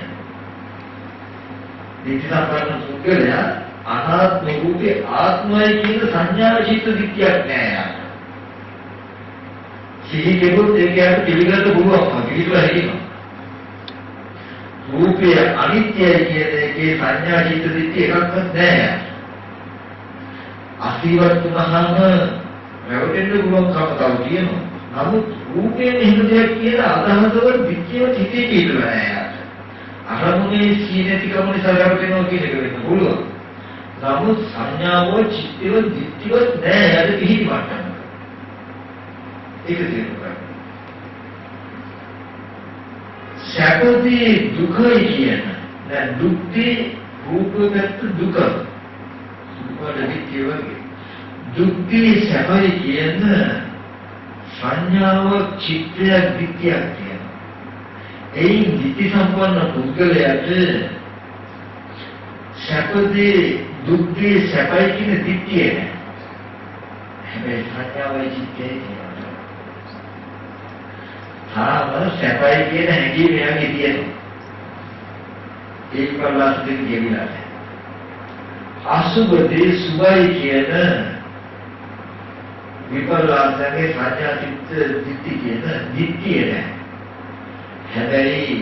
දිට්ඨිසම්පන්න පුද්ගලයා අනාත්ම රූපේ ආත්මයි කියන සංඥා චිත්ත දිට්ඨියක් නෑ යාට. සිහි කෙරුවොත් ඒකයට පිළිගන්න පුළුවන් පිළිතුර හැදෙනවා. රූපය අනිත්‍යයි කියන එකේ සංඥා චිත්ත දිට්ඨිය එකක්වත් නෑ යාට. අසීවත් වුණාම හැවටෙන්න පුළුවන් කමතාව කියනවා. නමුත් රූපයෙන් එහෙම දෙයක් කියලා අදහසවල විච්ඡේව හිතේ කියලා නෑ යාට. අරමුණේ සීනතිකම නිසා ලැබෙනවා කියන එක වෙන්න පුළුවන්. නමුත් සංඥාව චිත්තව දිට්ඨිව නෑ යාට කිහිප වටන්න. ඒක තේරුම් සැපදී දුකයි කියන දැන් දුක්දී රූපගත දුක සුපද විච්ඡේව වගේ දුක්දී සැපයි කියන සංඥාව චිත්තය විද්‍යාවක් කියනවා. එයින් විති සම්පන්න පුද්ගලයාට සැපදී දුක්දී සැපයි කියන දිට්ඨිය නැහැ. හැබැයි සංඥාවයි චිත්තයයි කියනවා. තාම සැපයි කියන හැඟීම එයාගේ තියෙනවා. ඒක පල්ලාස්තින් කියවිලා නැහැ. අසුබදී සුභයි කියන විපල්ලාසගේ සංඥා චිත්ත දිට්ඨිය කියන දිට්ඨිය නැහැ. හැබැයි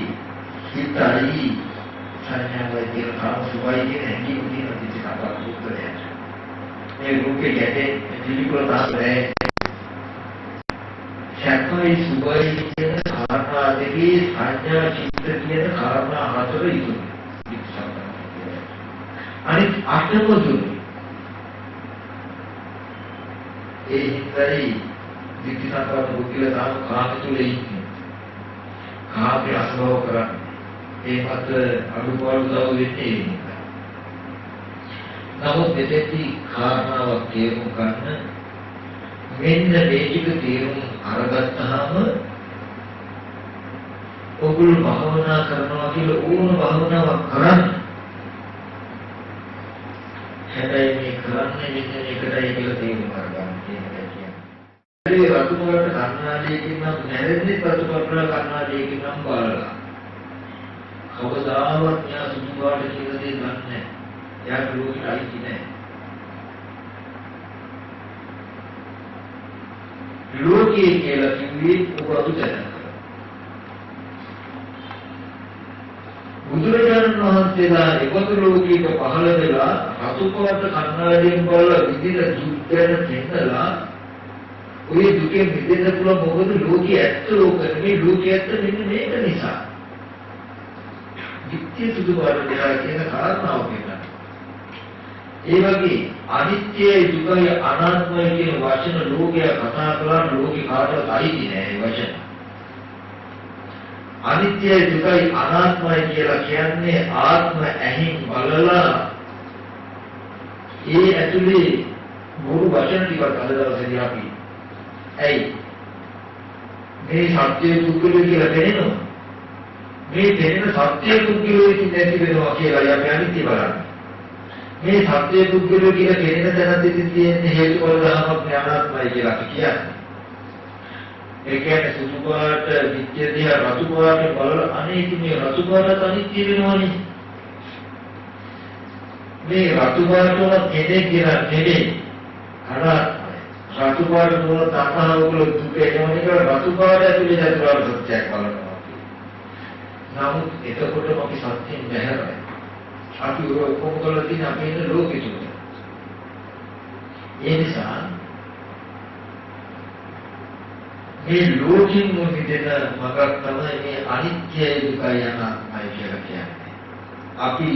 හිතයි සංඥාවයි කියන කාම සුභයි කියන හැඟීම තියෙන දිට්ඨිය සම්පූර්ණයි. මේ රූපේ ගැටේ පිළිකුල තාපේ සැපයි සුභයි කියන කාරණා දෙකේ සංඥා චිත්ත කියන කාරණා හතර ඉතුරුයි. අනිත් අටම දුන්නේ ඒ හිතයි දිට්ඨි සම්පන්න පුද්ගලයා තාම කාම තුල ඉන්නේ. කාමයේ අස්වව කරන්නේ. ඒ මත අනුපාඩු දව වෙන්නේ ඒක. නමුත් දෙති කාරණාවක් තේරුම් ගන්න මෙන්න මේක තේරුම් අරගත්තාම ඔගොල්ලෝ භාවනා කරනවා කියලා ඕන භාවනාවක් කරන්න. හැබැයි මේ කරන්නේ මෙන්න එකටයි කියලා තේරුම් ගන්න. ඒ රතුමලට කන්නාඩියකින් නම් නැරෙන්නේ ප්‍රතිපත්තිවල කන්නාඩියකින් නම් බලලා. කවදාවත් යා සුදු පාට කියලා දෙයක් නැහැ. යා ලෝකෙට අයිති නැහැ. ලෝකයේ කියලා කිව්වේ ඔබ අදුතන. බුදුරජාණන් වහන්සේලා එකතු ලෝකයක පහළ වෙලා රතු පාට කන්නාඩියෙන් බලලා විදිහට දුක් ගැන පෙන්නලා ඔය දුකෙන් මිදෙන්න පුළුවන් මොකද ලෝකයේ ඇත්ත ලෝක නෙමෙයි ලෝකයේ ඇත්ත මෙන්න මේක නිසා. විත්‍ය සුදු පාට දෙලා කියන කාරණාව කියනවා. ඒ වගේ අනිත්‍යයි දුකයි අනාත්මයි කියන වචන ලෝකයා කතා කරලා ලෝකේ කාටවත් අයිති නෑ ඒ වචන. අනිත්‍යයි දුකයි අනාත්මයි කියලා කියන්නේ ආත්ම ඇහින් බලලා ඒ ඇතුලේ බොරු වචන ටිකක් අද දවසේදී අපි ඇයි මේ සත්‍ය දුක්ඛය කියලා දැනෙනවා මේ දැනෙන සත්‍ය දුක්ඛය නැති වෙනවා කියලා අපි අනිත්‍ය බලන්නේ මේ සත්‍ය දුක්ඛය කියලා දැනෙන තැනදී තියෙන හේතුඵල ධර්මයක් ඥානාත්මයි කියලා අපි කියන්නේ ඒ කියන්නේ සුදු පාට විත්‍ය දිහා රතු පාට බලලා අනේක මේ රතු පාට අනිත්‍ය වෙනවනේ මේ රතු පාට වල කෙනෙක් කියලා නෙමෙයි අර රතු පාට වල තණ්හාව වල දුක එනවනේ කියලා රතු පාට ඇතුලේ චතුරාර්ය සත්‍යයක් බලනවා නමුත් එතකොටම අපි සත්‍යයෙන් බැහැරයි අපි ඔක්කොම කරලා තියෙන අපේ ඉන්න ලෝකෙ තුල ඒ නිසා මේ ලෝකින් මුදින මගක් තමයි මේ අනිත්‍ය දුකයි අනාත්මයි කියලා කියන්නේ. අපි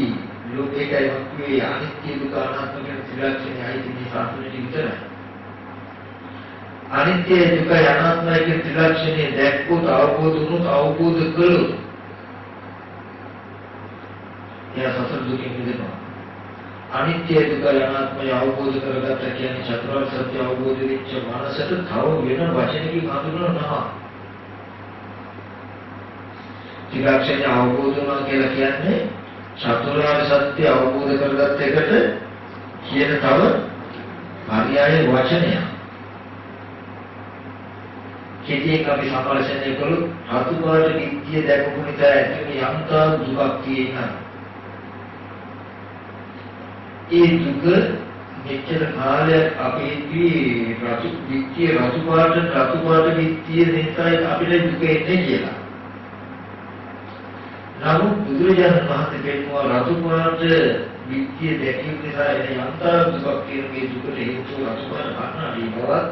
ලෝකේකයි වක්වේ අනිත්‍ය දුක අනාත්ම කියන ත්‍රිලක්ෂණයි අයිති සාතුනේ විතරයි. අනිත්‍ය දුකයි අනාත්මයි කියන ත්‍රිලක්ෂණය දැක්කොත් අවබෝධ වුණොත් අවබෝධ කළොත් එයා සතර දුකින් මිදෙනවා. අනිත්‍ය දුකයි අනාත්මය අවබෝධ කරගත්ත කියන්නේ චතුරාර්ය සත්‍ය අවබෝධ වෙච්ච මනසට තව වෙන වචනකින් හඳුනනවා. ත්‍රිලක්ෂණය අවබෝධ වුණා කියලා කියන්නේ චතුරාර්ය සත්‍ය අවබෝධ කරගත්ත එකට කියන තව පర్యాయ වචනයක්. කෙටියෙන් අපි සම්පර්ශනය කළොත් රතු පාට විත්‍ය දැකපු නිසා ඇතිවෙන යම්තා දුකක් තියෙනවා. ඒ දුක මෙච්චර කාලයක් අපේදී රතු පාට විත්‍ය නිසායි අපිට දුක එන්නේ කියලා. නමුත් බුදුරජාණන් වහන්සේ කියනවා රතු පාට විත්‍ය දැකීම නිසා එන යම්තා දුකක් කියන මේ දුකට හේතුව රතු පාට කන්නාඩි බවත්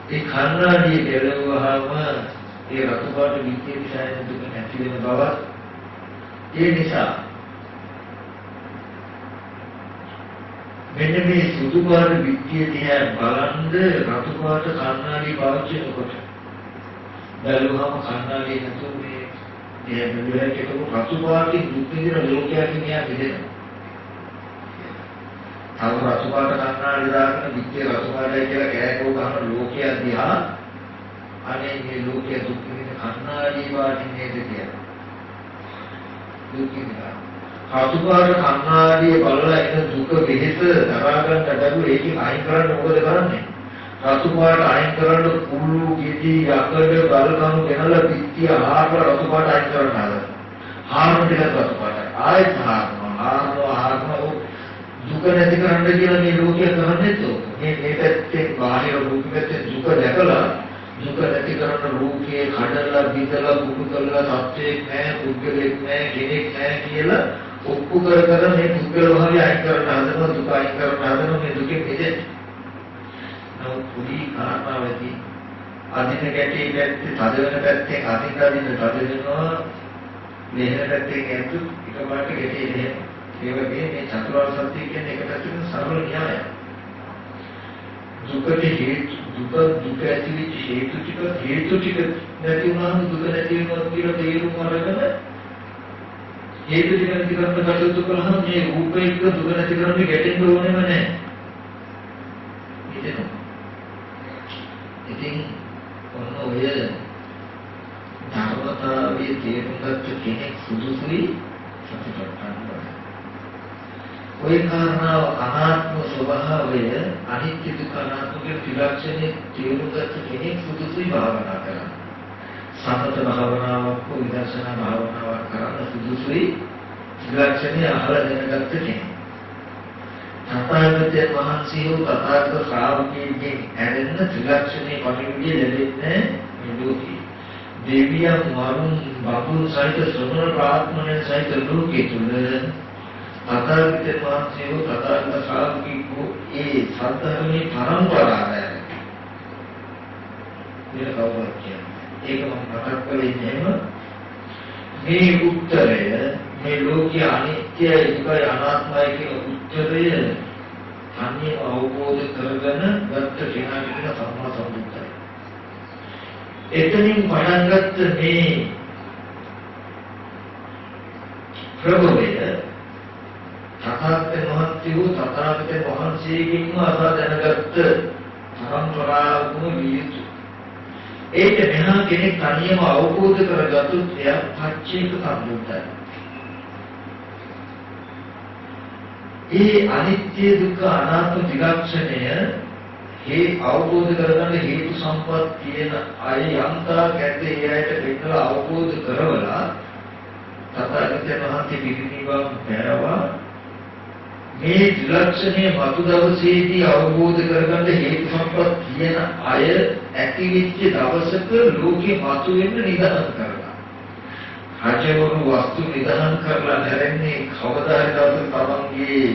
ඒ කන්නාඩිය ගැලවුවාම ඒ රතු පාට විත්‍ය නිසා එන දුක නැති වෙන බවත් ඒ නිසා මෙන්න මේ සුදු පාට විත්‍ය දිහා බලන්ද රතු පාට කන්නාඩි පාවිච්චි කරනකොට බැලුවම කන්නාඩිය නැතුව මේ දෙයක් එකතු රතු පාටින් දුක් විඳින ලෝකයක් නියා බෙදෙනවා. තව රතු පාට කන්නාඩි දාගෙන විත්‍ය රතු පාටයි කියලා කෑකෝ ගන්න ලෝකයක් දිහා අනේ මේ ලෝකයේ දුක් විඳින කන්නාඩි පාටින් නේද කියලා. දුක් විඳිනවා. රතුපාට කන්නාඩිය බලලා එන දුක වෙහෙස දරා ගන්න බැරුව ඒකෙන් අයින් කරන්න මොකද කරන්නේ? රතුපාට අයින් කරන්න කුළු ගෙඩි යකඩ බලකණු ගෙනලා පිටිය ආහාර රතුපාට අයින් කරන්න හදනවා. හාරන දෙක රතුපාට ආයෙත් හාරනවා දුක නැති කරන්න කියලා මේ ලෝකය කරන්නේ තෝ. මේ පැත්තේ බාහිර රූප පැත්තේ දුක දැකලා දුක නැති කරන්න රූපයේ කඩලා බිඳලා කුඩු කරලා සත්‍යයක් නැහැ, පුද්ගලෙක් නැහැ, කෙනෙක් නැහැ කියලා ඔප්පු කර මේ පුද්ගල භාවය අයින් කරන්න හදනවා, දුක අයින් කරන්න හදනවා, මේ දුකෙන් මිදෙන්න. නමුත් පුඩි කාරණාවදී අදින ගැටේ පැත්තේ තද වෙන පැත්තේ අදින තද වෙනවා, මෙහෙර පැත්තේ ඇතුත් එකපාරට ගැටේ නෑ. ඒ වගේ මේ චතුරාර්ය සත්‍ය කියන්නේ එක පැත්තකින් සරල න්‍යායයක්. දුකට දුක ඇතිවෙච්ච හේතු ටික නැති වුණාම දුක නැති වෙනවා කියලා තේරුම් අරගෙන හේතු ටික නැති කරන්න කටයුතු කළාම මේ රූපේ දුක නැති කරන්න ගැටෙන්න ඕනෙම නැහැ. ඉතින් ඔන්න ඔය ධර්මතාවයේ තේරුම් ගත්ත කෙනෙක් සුදුසුයි සතුටක් ඔය කාරණාව අනාත්ම ස්වභාවය අනිත්‍ය දුක්ඛ අනාත්ම කියන ත්‍රිලක්ෂණයේ තේරුම් ගත්ත කෙනෙක් සුදුසුයි භාවනා කරන්න. සමත භාවනාවක් හෝ විදර්ශනා භාවනාවක් කරන්න සුදුසුයි ත්‍රිලක්ෂණය අහලා දැනගත්ත කෙනෙක්. තථාගතයන් වහන්සේ හෝ තථාගත ශ්‍රාවකයන්ගේ ඇරෙන්න ත්‍රිලක්ෂණයේ පරිවිදිය ලැබෙන්නේ නිරෝධී. දෙවියන් වරුන් බබුන් සහිත සොනර ප්‍රාත්මයන් සහිත ලෝකේ තුල තථාගතයන් වහන්සේ හෝ තථාගත ශ්‍රාවකයෝ ඒ සත්‍යමේ පරම්පරාවයි. මේක කවුරුත් කියන්නේ. ඒක මම මතක් කරේ නේම මේ උත්තරය මේ ලෝකයේ අනිත්‍යයි දුකයි අනාත්මයි කියන උත්තරය අන්නේ අවබෝධ කරගෙන ගත්ත කෙනාට කියන සම්මා සම්බුද්ධයි. එතනින් පටන් ගත්ත මේ ප්‍රභවය තථාගතයන් වහන්සේගෙන්ම අසා දැනගත්ත පරම්පරාවම වියතු. ඒක මෙහා කෙනෙක් තනියම අවබෝධ කරගත්තොත් එයා පච්චේක සම්බුද්ධයි. ඒ අනිත්‍ය දුක්ඛ අනාත්ම ත්‍රිලක්ෂණය මේ අවබෝධ කරගන්න හේතු සම්පත් තියෙන අය යන්තා ගැටේ එයාට දෙන්නලා අවබෝධ කරවලා තථාගතයන් වහන්සේ පිරිනිවන් පෑවා. මේ ත්‍රිලක්ෂණය මතු දවසේදී අවබෝධ කරගන්න හේතු සම්පත් තියෙන අය ඇතිවෙච්ච දවසක ලෝකෙ මතු වෙන්න නිදහස් කරලා. රජවරු වස්තු නිදහස් කරලා නැරෙන්නේ කවදා හරි දවසක තමන්ගේ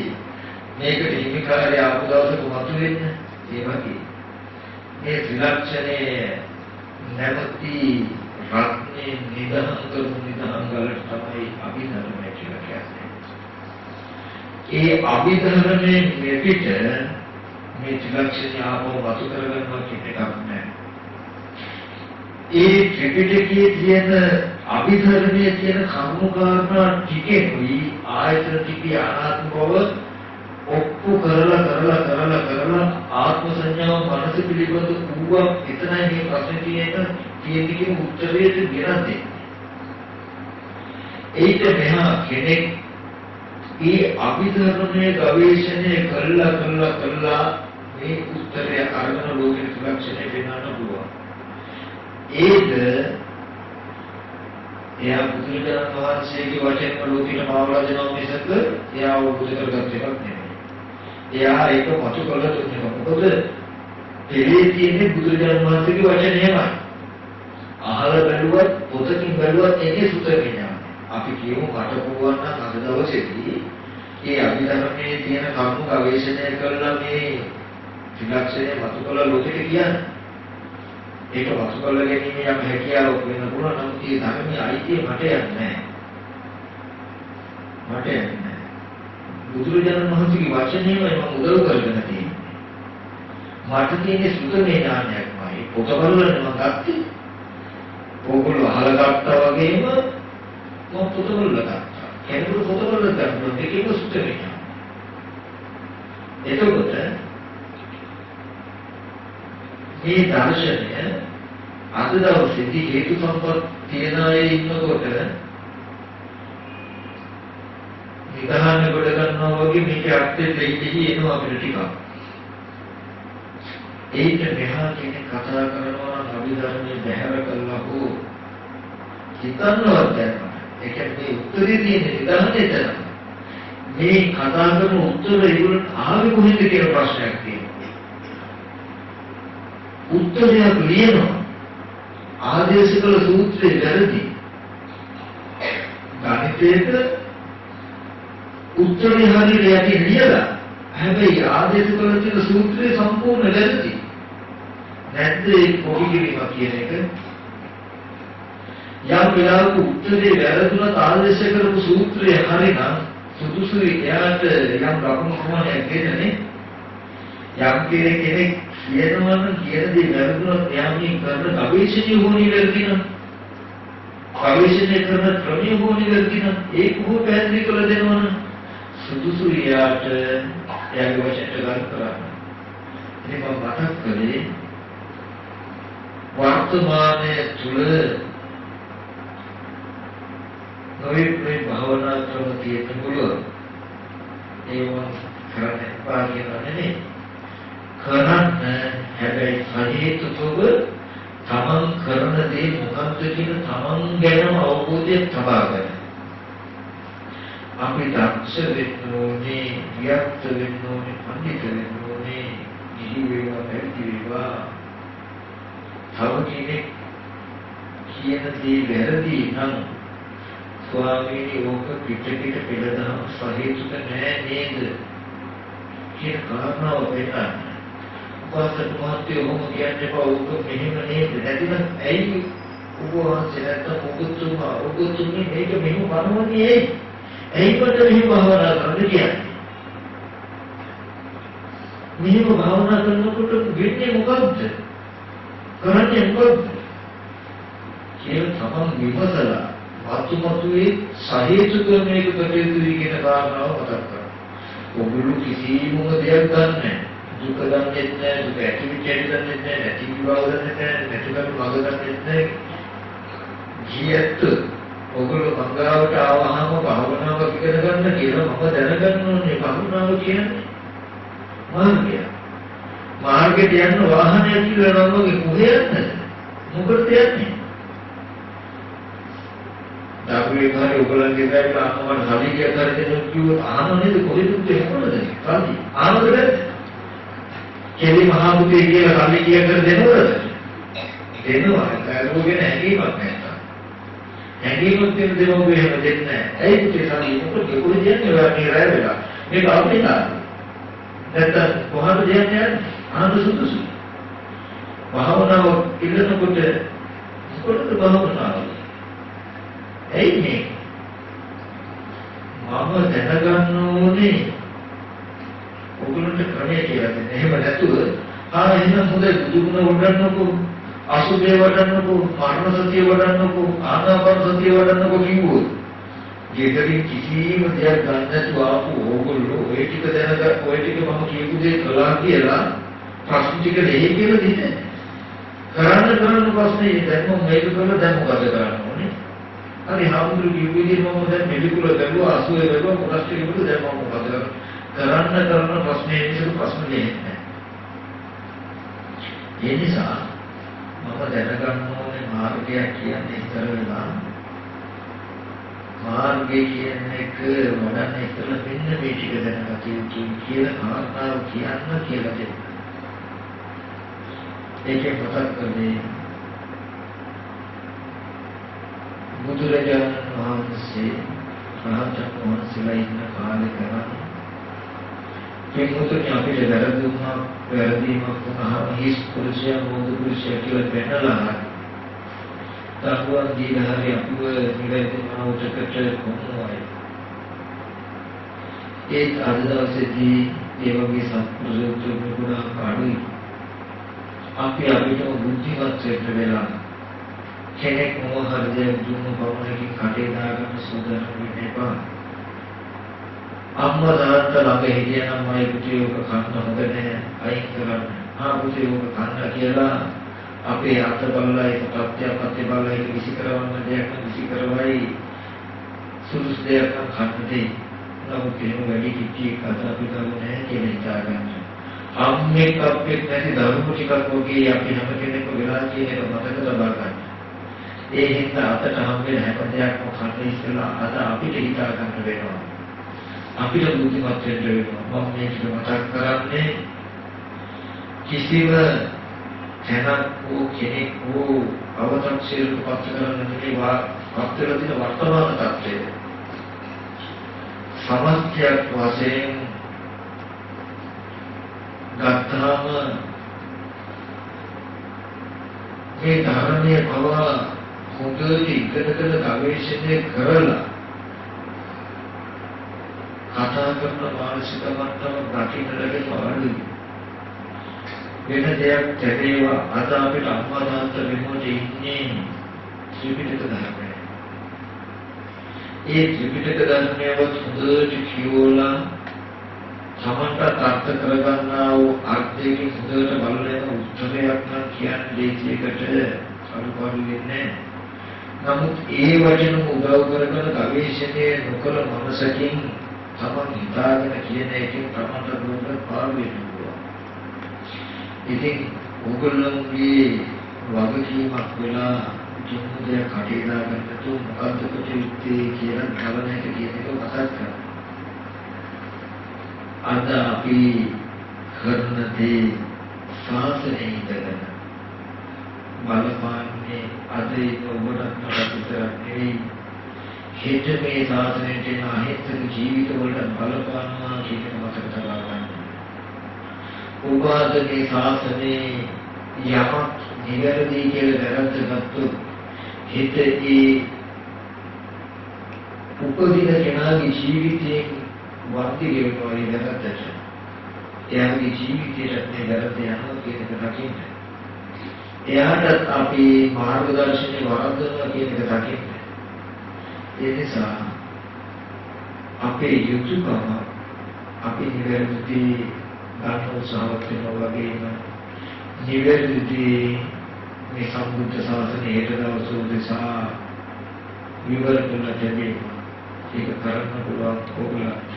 මේකට හිමිකාරය ආපු දවසක මතු වෙන්න. ඒ වගේ මේ ත්‍රිලක්ෂණය නැවති රත්නේ නිදහස් කරපු නිදහස් වලට තමයි අභිධර්මය කියලා කියන්නේ. ඒ අභිධර්මයේ මෙපිට මේ ත්‍රිලක්ෂණය ආපහු වතු කරගන්නවා කියන එකක් නෑ. ඒ ත්‍රිපිටකයේ තියෙන අභිධර්මයේ තියෙන කර්ම කාරණා ටිකෙයි ආයතන ටිකේ අනාත්ම බව ඔප්පු කරලා ආත්ම සංඥාව මනස පිළිබඳ ඌවා එතනයි මේ ප්‍රශ්නේ තියෙන්නේ කියන උත්තරයට ගෙනත් ඒිට මෙහා කෙනෙක් ඒ අභිධර්මයේ ගවේෂණය කළා මේ උත්තරය අරගෙන ලෝකෙ ත්‍රිලක්ෂණය වෙනන්න පුළුවන්. ඒක එයා බුදුරජාණන් වහන්සේගේ වචන ලෝකෙට මාවලා දෙනවා මිසක එයා අවබෝධ කරගත්ත එකක් නෙමෙයි. එයා ඒක මතු කළ දුන්නේ මොකද? දෙලේ තියෙන්නේ බුදුරජාණන් වහන්සේගේ වචනයමයි. අහලා බැලුවත් පොතකින් බැලුවත් ඒකේ සුත්‍ර විඥානය. අපි කියමු මට පුළුවන් නම් අද දවසේදී මේ අභිධර්මයේ තියෙන කර්ම ගවේෂණය කරලා මේ ත්‍රිලක්ෂණය මතු කළ ලෝකෙට කියන්නේ. ඒක වස්තු කළ ගැනීම යම් හැකියාවක් වෙන්න පුළුවන්. නමුත් මේ ධර්මයේ අයිතිය මට යන්නේ නැහැ. බුදුරජාණන් වහන්සේගේ වචනේමයි මම උදව් කරගෙන තියෙන්නේ. මට තියෙන්නේ සුතමේ ඥානයක්මයි. පොත බලන්න මම ගත්තේ. ඕගොල්ලෝ අහලා ගත්තා වගේම මම පොත බලලා ගත්තා. කෙනෙකුට පොත බලලා ගන්න දෙකේම සුතමේ ඥානය. එතකොට මේ දර්ශනය අද දවසේදී හේතු සම්පත් තියන අය ඉන්නකොට නිගහන කොට ගන්නවා වගේ මේක අර්ථය දෙයිදී එනවා අපිට ටිකක්. ඒක මෙහා කෙනෙක් කතා කරනවා නම් අභිධර්මයේ බැහැර කළා හෝ හිතන්නවත් දැනනවා. ඒ කියන්නේ උත්තරේ තියෙන නිගහනේ තමයි. මේ කතා කරන උත්තර ඒගොල්ලෝ ආවේ කොහෙන්ද කියන ප්‍රශ්නයක් තියෙනවා. උත්තරයක් ලියනවා. ආදේශ කළ සූත්‍රයේ වැරදි. ගණිතයේ උත්තරේ හරියට යටි ලියලා හැබැයි ආදේශ කළ තියෙන සූත්‍රය සම්පූර්ණ වැරදි. නැත්ද ඒ පොඩි කිරීමක් කියන එක? යම් වෙලාවක උත්තරේ වැරදුනත් ආදේශ කරපු සූත්‍රය හරිනම් සුදුසුයි එයාට යම් ලකුණු ප්‍රමාණයක් දෙන්නේ. යම් කෙනෙක් කියනවා නම් කියන දේ වැරදුනත් එයා මේ කරන ගවේෂණය හොනි වැරදිනම් ගවේෂණය කරන ක්‍රමය හොනි වැරදිනම් ඒක හො පැහැදිලි කරලා දෙනවනම් සුදුසු එයාට එයාගේ වචනට ගන්න කරන්න. ඉතින් මම මතක් කළේ වර්තමානයේ තුල නොයේ භාවනා ක්‍රම තියෙන්න පුළුවන්. ඒවා කරන්න එපා කියනවා නෙමෙයි. කරන්න හැබැයි හේතුතුව තමන් කරන දේ මොකක්ද කියන තමන් ගැනම අවබෝධය තබා ගන්න. අපි දක්ෂ වෙන්න ඕනේ, වික්ත වෙන්න ඕනේ, පඬිත වෙන්න ඕනේ, ඉහි වේවා පැති වේවා. තව කෙනෙක් කියන දේ වැරදි නම් ස්වාමීනි ඕක පිටකට පෙළදහම සහේතුක නෑ නේද කියන කාරණාව වෙනන්න. වාසක මහත්තයෝ ඔහොම කියන්නේ ඕක මෙහෙම නේද? නැතිනම් ඇයි ඔබ වහන්සේ නැත්තම් ඔබතුමී මේක මෙහෙම වරවන්නේ ඇයි? ඇයි කොට මෙහෙම භාවනා කරන්න කියන්නේ? මෙහෙම භාවනා කරනකොට වෙන්නේ මොකද්ද? කරන්නේ මොකද්ද? කියලා තමන් විමසලා මතුමතුවේ සහේතුක මේක කටයුතු කියන කාරණාව මතක් කරගන්න. ඔගොල්ලෝ කිසිම දෙයක් ගන්නෑ. දුක දන්නේ නැහැ, දුක ඇති විචාරය දන්නේ නැහැ, නැති බව දන්නේ නැහැ, නැතිකම මඟ දන්නේ නැහැ. ජීයත් ඔගොල්ලෝ මංගාවට ආවහම භාවනාව ඉගෙන ගන්න කියලා මම දැනගන්න ඕනේ භාවනාව කියන්නේ මාර්ගය. මාර්ගයට යන්න වාහනය කියලා නම් ඔගේ කොහේ යන්නද? මොකටද යන්නේ? ඩබ්ලිව් එකේ ඔයගොල්ලන්ගේ බෑගල අම්මවට හරි කියලා කරගෙන කිව්වොත් ආනෝනේද කොහෙද එහෙමද? කල්ලි ආනෝද බැද්ද? කෙලි මහා පුතේ කියලා කල්ලි කිය කර දෙනවද? දෙනවා. ඒකෝගෙන හැංගීමක් නැහැ. හැංගීමක් දෙන දෙමව්වේ හැම දෙන්නේ නැහැ. ඇයි පුතේ කල්ලි මොකද කොහෙද යන්නේ ඔයා රැ වෙලා? මේක අපේ නාමය. නැත්නම් කොහොමද යන්නේ? ආනෝ සුදුසු. භාවනාව ඉල්ලනකොට මොකටද භාවනාව? ඇයි මේ මම දැනගන්න ඕනේ ඔයගොල්ලන්ට ක්‍රමය කියලා දෙන්න. එහෙම නැතුව එහෙනම් හොඳයි බුදුගුණ වඩන්නකෝ, අසුභය වඩන්නකෝ, මරණ සතිය වඩන්නකෝ, ආනාපාන සතිය වඩන්නකෝ කිව්වොත් ජීවිතේ කිසිම දෙයක් ගන්න නැතුව ආපු ඕගොල්ලෝ ඔය ටික දැනගන්න ඔය ටික මම කියපු දේ කළා කියලා ප්‍රශ්න ටික දෙහි කියලා දෙන්නේ. කරන්න ප්‍රශ්නේ දැන් මම මේක කරලා දැන් මොකද කරන්න ඕනේ? හරි හාමුදුරු කිව්වේ මම දැන් මෙලිකුල දරුවා 80 දරුවා මොකක්ද කිව්වද දැන් මම මොකද කරන්න ප්‍රශ්නේ විසඳු ප්‍රශ්න දෙන්නේ. ඒ නිසා මම දැනගන්න ඕනේ මාර්ගය කියන්නේ ඉතර වෙලා මාර්ගය කියන එක වඩන්නේ ඉතල මෙන්න මේ ටික දැනගත යුතුයි කියලා කාරණාව කියන්න කියලා දෙන්න. ඒකේ මතක් කරන්නේ බුදුරජාණන් වහන්සේ රහතන් වහන්සේලා ඉන්න කාලේ කරන්නේ කෙනෙකුට අපිට වැරදීමක් වුණාම හිස් පුරුෂයා මොදු පුරුෂයා කියලා පෙන්නලා තහවුරු දීලා හරි අපිව නිරන්තරව කොහොමයි ඒ අදදවසේදී ඒ වගේ සත්පුරුෂයෝ ගුණ කාඩුයි අපි අපිට බුද්ධිමත් වෙන්න වෙලා කෙනෙක් මොන හරි දෙයක් දුන්නු පවණකින් කටේ දාගන්න සූදානම් වෙන්න එපා. අම්මා තාත්තා ළඟ හිටියනම් මයි පුතේ ඔක කන්න හොඳ නැහැ අයින් කරන්න. පුතේ ඔක කන්න කියලා අපේ අත බලලා ඒක ප්‍රත්‍යපත්‍ය බලලා ඒක විසි කරවන්න දෙයක් නම් විසි කරවයි සුදුසු දෙයක් නම් කන්න දෙයි. නමුත් එහෙම වැඩි කිච්චි කතා අපි කරන්නේ නැහැ කියලා හිතාගන්න. අම්මෙක් අපෙක් නැති දරුවෝ ටිකක් වගේ අපි හැම කෙනෙක්ම වෙලා කියන එක මතක තබා ගන්න. ඒ හින්දා අපට හම් වෙන හැම දෙයක්ම කන්නේ ඉස්සෙල්ලා අද අපිට හිතා ගන්න වෙනවා. අපිට බුද්ධිමත් වෙන්න වෙනවා. මම මේක මතක් කරන්නේ කිසිම කෙනෙක් හෝ අවතක්සේරුපත් කරන්න නෙවෙයි අපතර දින වර්තමාන තත්ත්වය. සමස්තයක් වශයෙන් ගත්තාම මේ ධර්මයේ බව හොඳට ඉගෙනගෙන ගවේෂණය කරලා කතා කරන මානසික මට්ටම ප්‍රතින ලැබෙන අඩුයි. වෙන දෙයක් තේරෙවා අද අපිට අම්මා තාත්තා වෙනුවට ඉන්නේ ත්‍රිපිටක ධර්මය. ඒ ත්‍රිපිටක ධර්මයවත් හොඳට කියවලා සමන්ට අර්ථ කරගන්නා වූ අර්ථයකින් හොඳට බලන උත්තරයක් නම් කියන්නේ දෙයකට අනුපාඩු වෙන්නේ. නමුත් ඒ වචන උදව් කරගෙන ගවේෂණය නොකර මනසකින් තමන් හිතාගෙන කියන එකෙන් තමන්ට දුන්න පාඩු වෙනවා. ඉතින් ඕගොල්ලෝගේ වගකීමක් වෙලා ජීවිතය කටේ දාගන්න තු මොකද්ද කටයුත්තේ කියලා ගලණයට කියන එක මතක් කරගන්න. අද අපි කරන දේ ශාසනයේ ඉඳගෙන බලපාන්නේ අද ඒක ඔබට විතරක් නෙවෙයි හෙට මේ ශාසනයට එන අහිංසක ජීවිත වලට බලපානවා කියන එක මතක තබා ගන්න. ඔබ අද මේ ශාසනයේ යමක් නිවැරදි කියලා දැනගත්තොත් හෙට ඒ උපදින කෙනාගේ ජීවිතයේ වර්ති ගෙවනවා දැනගත්තට එයාගේ ජීවිතයට මේ වැරද්ද යනවා කියන එක දකින්න. එයාට අපි මාර්ගදර්ශනය වරද්දනවා කියන එක දකින්න. ඒ නිසා අපේ යුතුයකම අපි නිවැරදි ගන්න උත්සාහවත් වෙනවා වගේම නිවැරදි මේ සම්බුද්ධ ශාසනයේ දවස උදෙසා විවරණ දෙන්නේ. ඒක කරන්න පුළුවන් ඕගොල්ලන්ට.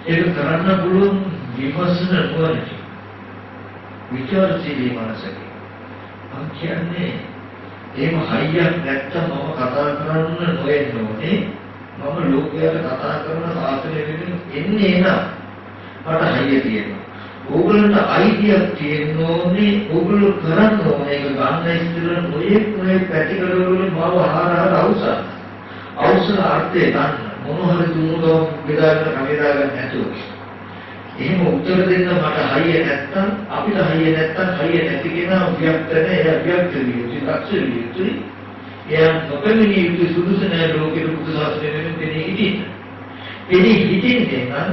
ඒක කරන්න පුළුවන් විමර්ශන නුවණකින්. විචාරශීලී මනසකින්. මම කියන්නේ එහෙම හයියක් නැත්තම් මම කතා කරන්න නොයෙන්න ඕනේ. මම ලෝකයට කතා කරන සාසනය වෙනුවෙන් එන්නේ නෑ. මට හයිය තියෙනවා. ඕගොල්ලන්ට අයිතියක් තියෙන්න ඕනේ. ඕගොල්ලෝ කරන්න ඕනේ. ඒක ගන්න ඉස්සෙල්ලා මොයේ පැතිකඩ වලින් මාව ආහාර අවශ්‍ය අර්ථය ගන්න. මොන හරි දුන්නෝ බෙදාගෙන කමේදා ගන්න නැතුව. එහෙම උත්තර දෙන්න මට හයිය නැත්තම් අපිට හයිය නැත්තම් හයිය නැති කෙනා ව්‍යක්ත නැහැ. එයා ව්‍යක්ත විය යුතුයි. ලක්ෂ්‍ය විය යුතුයි. එයා නොපෙනී යුතු සුදුසු නැහැ ලෝකෙට බුදු සාසනය වෙනුවෙන් පෙනී හිටින්න. පෙනී හිටින්නේ නම්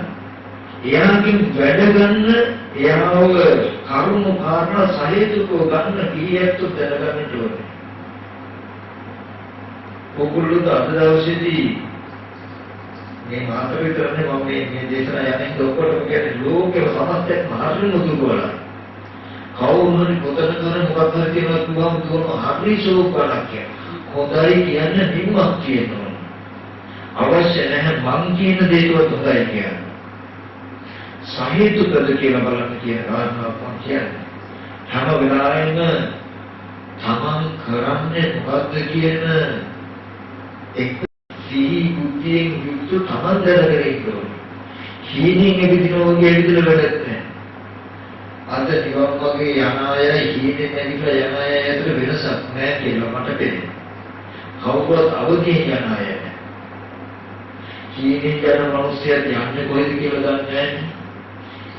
එයාගෙන් වැඩ ගන්න එයාව කරුණු කාරණා සහේතුකව ගන්න කීයක්ද දැනගන්න ඕනේ. ඔකුළුද අද දවසේදී මේ මාතෘ විතරනේ මම මේ දේශනා යන්නේ ඔක්කොම කියන්නේ ලෝකෙව සමස්තයක් මහසුන් මුදුවල. කවුරු හරි පොතන කරන මොකක් හරි කියනවා කිව්වම තුන හරි ශෝකණක් කියන. හොඳයි කියන්නේ නිම්මක් කියනවා. අවශ්‍ය නැහැ මං කියන දේටවත් හොඳයි කියන්නේ. සහේතුකද කියලා බලන්න කියන කාරණාව මම කියන්නේ. හැම වෙලාවෙම තමන් කරන්නේ මොකද්ද කියන එක් සිහි බුද්ධියෙන් යුක්ත තමන් දැනගෙන ඉන්න ඕනේ. හීනෙන් එදිනෝ වගේ විදිහට වැඩක් නැහැ. අද නිවන් වගේ යන අය හීනෙන් නැගිටලා යන අය අතර වෙනසක් නැහැ කියලා මට පේනවා. කවුරුත් අවදීන් යන අය නැහැ. හීනෙන් යන මිනිස්සුන්ට යන්නේ කොහෙද කියලා දන්නේ නැහැ.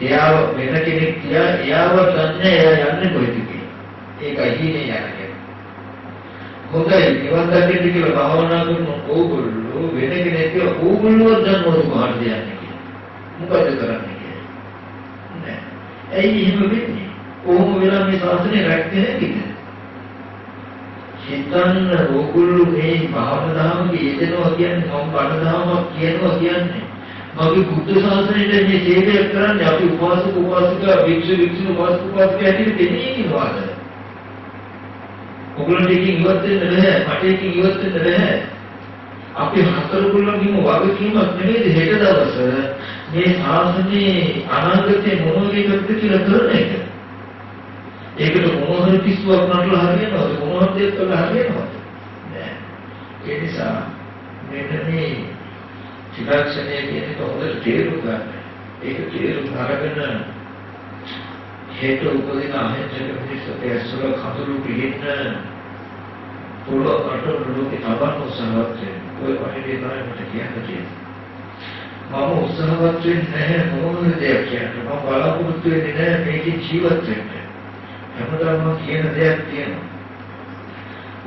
එයාව වෙන කෙනෙක් කියලා එයාව දන්නේ එයා යන්නේ කොහෙද කියලා. ඒකයි හීනේ යන්නේ. හොඳයි නිවන් දකින්න කියලා භාවනා කරන ඕගොල්ලෝ වෙන කෙනෙක් කියලා ඕගොල්ලෝ දන්නවද කොහොමද යන්නේ කියලා. මොකද කරන්නේ කියලා. නෑ. ඇයි එහෙම වෙන්නේ? කොහොම වෙලා මේ ශාසනය රැක්කේ නැතිද? හිතන්න ඕගොල්ලෝ මේ භාවනාවක යෙදෙනවා කියන්නේ මම බණදාමක් කියනවා කියන්නේ මගේ බුද්ධ ශාසනයේ මේ සේවය කරන්නේ අපි උපාසක උපාසිකා භික්ෂු උපාසක උපාසිකා ඇතුළේ දෙන්නේ ඉන්නවාද? ඔගොල්ලන්ට එකකින් ඉවත් වෙන්න බෑ. මට එකකින් ඉවත් වෙන්න බෑ. අපි හතර ගොල්ලන්ගේම වගකීමක් නෙමෙයිද හෙට දවස මේ ශාසනයේ අනාගතේ මොනවද එකද කියලා කරන එක. ඒකට මොන හරි පිස්සුවක් නටලා හරියනවද? මොන හරි දෙයක් කළා හරියනවද? නෑ. ඒ නිසා මෙන්න මේ ත්‍රිලක්ෂණය කියන එක හොඳට තේරුම් ගන්න. ඒක තේරුම් අරගෙන හේතු උපදින අහිංසක මිනිස්සුන්ට ඇසුර කඳුළු පිළින්න පුළුවන් අටලෝකේ තබන්න උත්සාහවත් වෙන්න. ඔය වගේ දේවල් මට කියන්න තියෙනවා. මම උත්සාහවත් වෙන්නේ නැහැ මොනවද දෙයක් කියන්නේ. මම බලාපොරොත්තු වෙන්නේ නැහැ මේකේ ජීවත් වෙන්න. හැමදාම කියන දෙයක් තියෙනවා.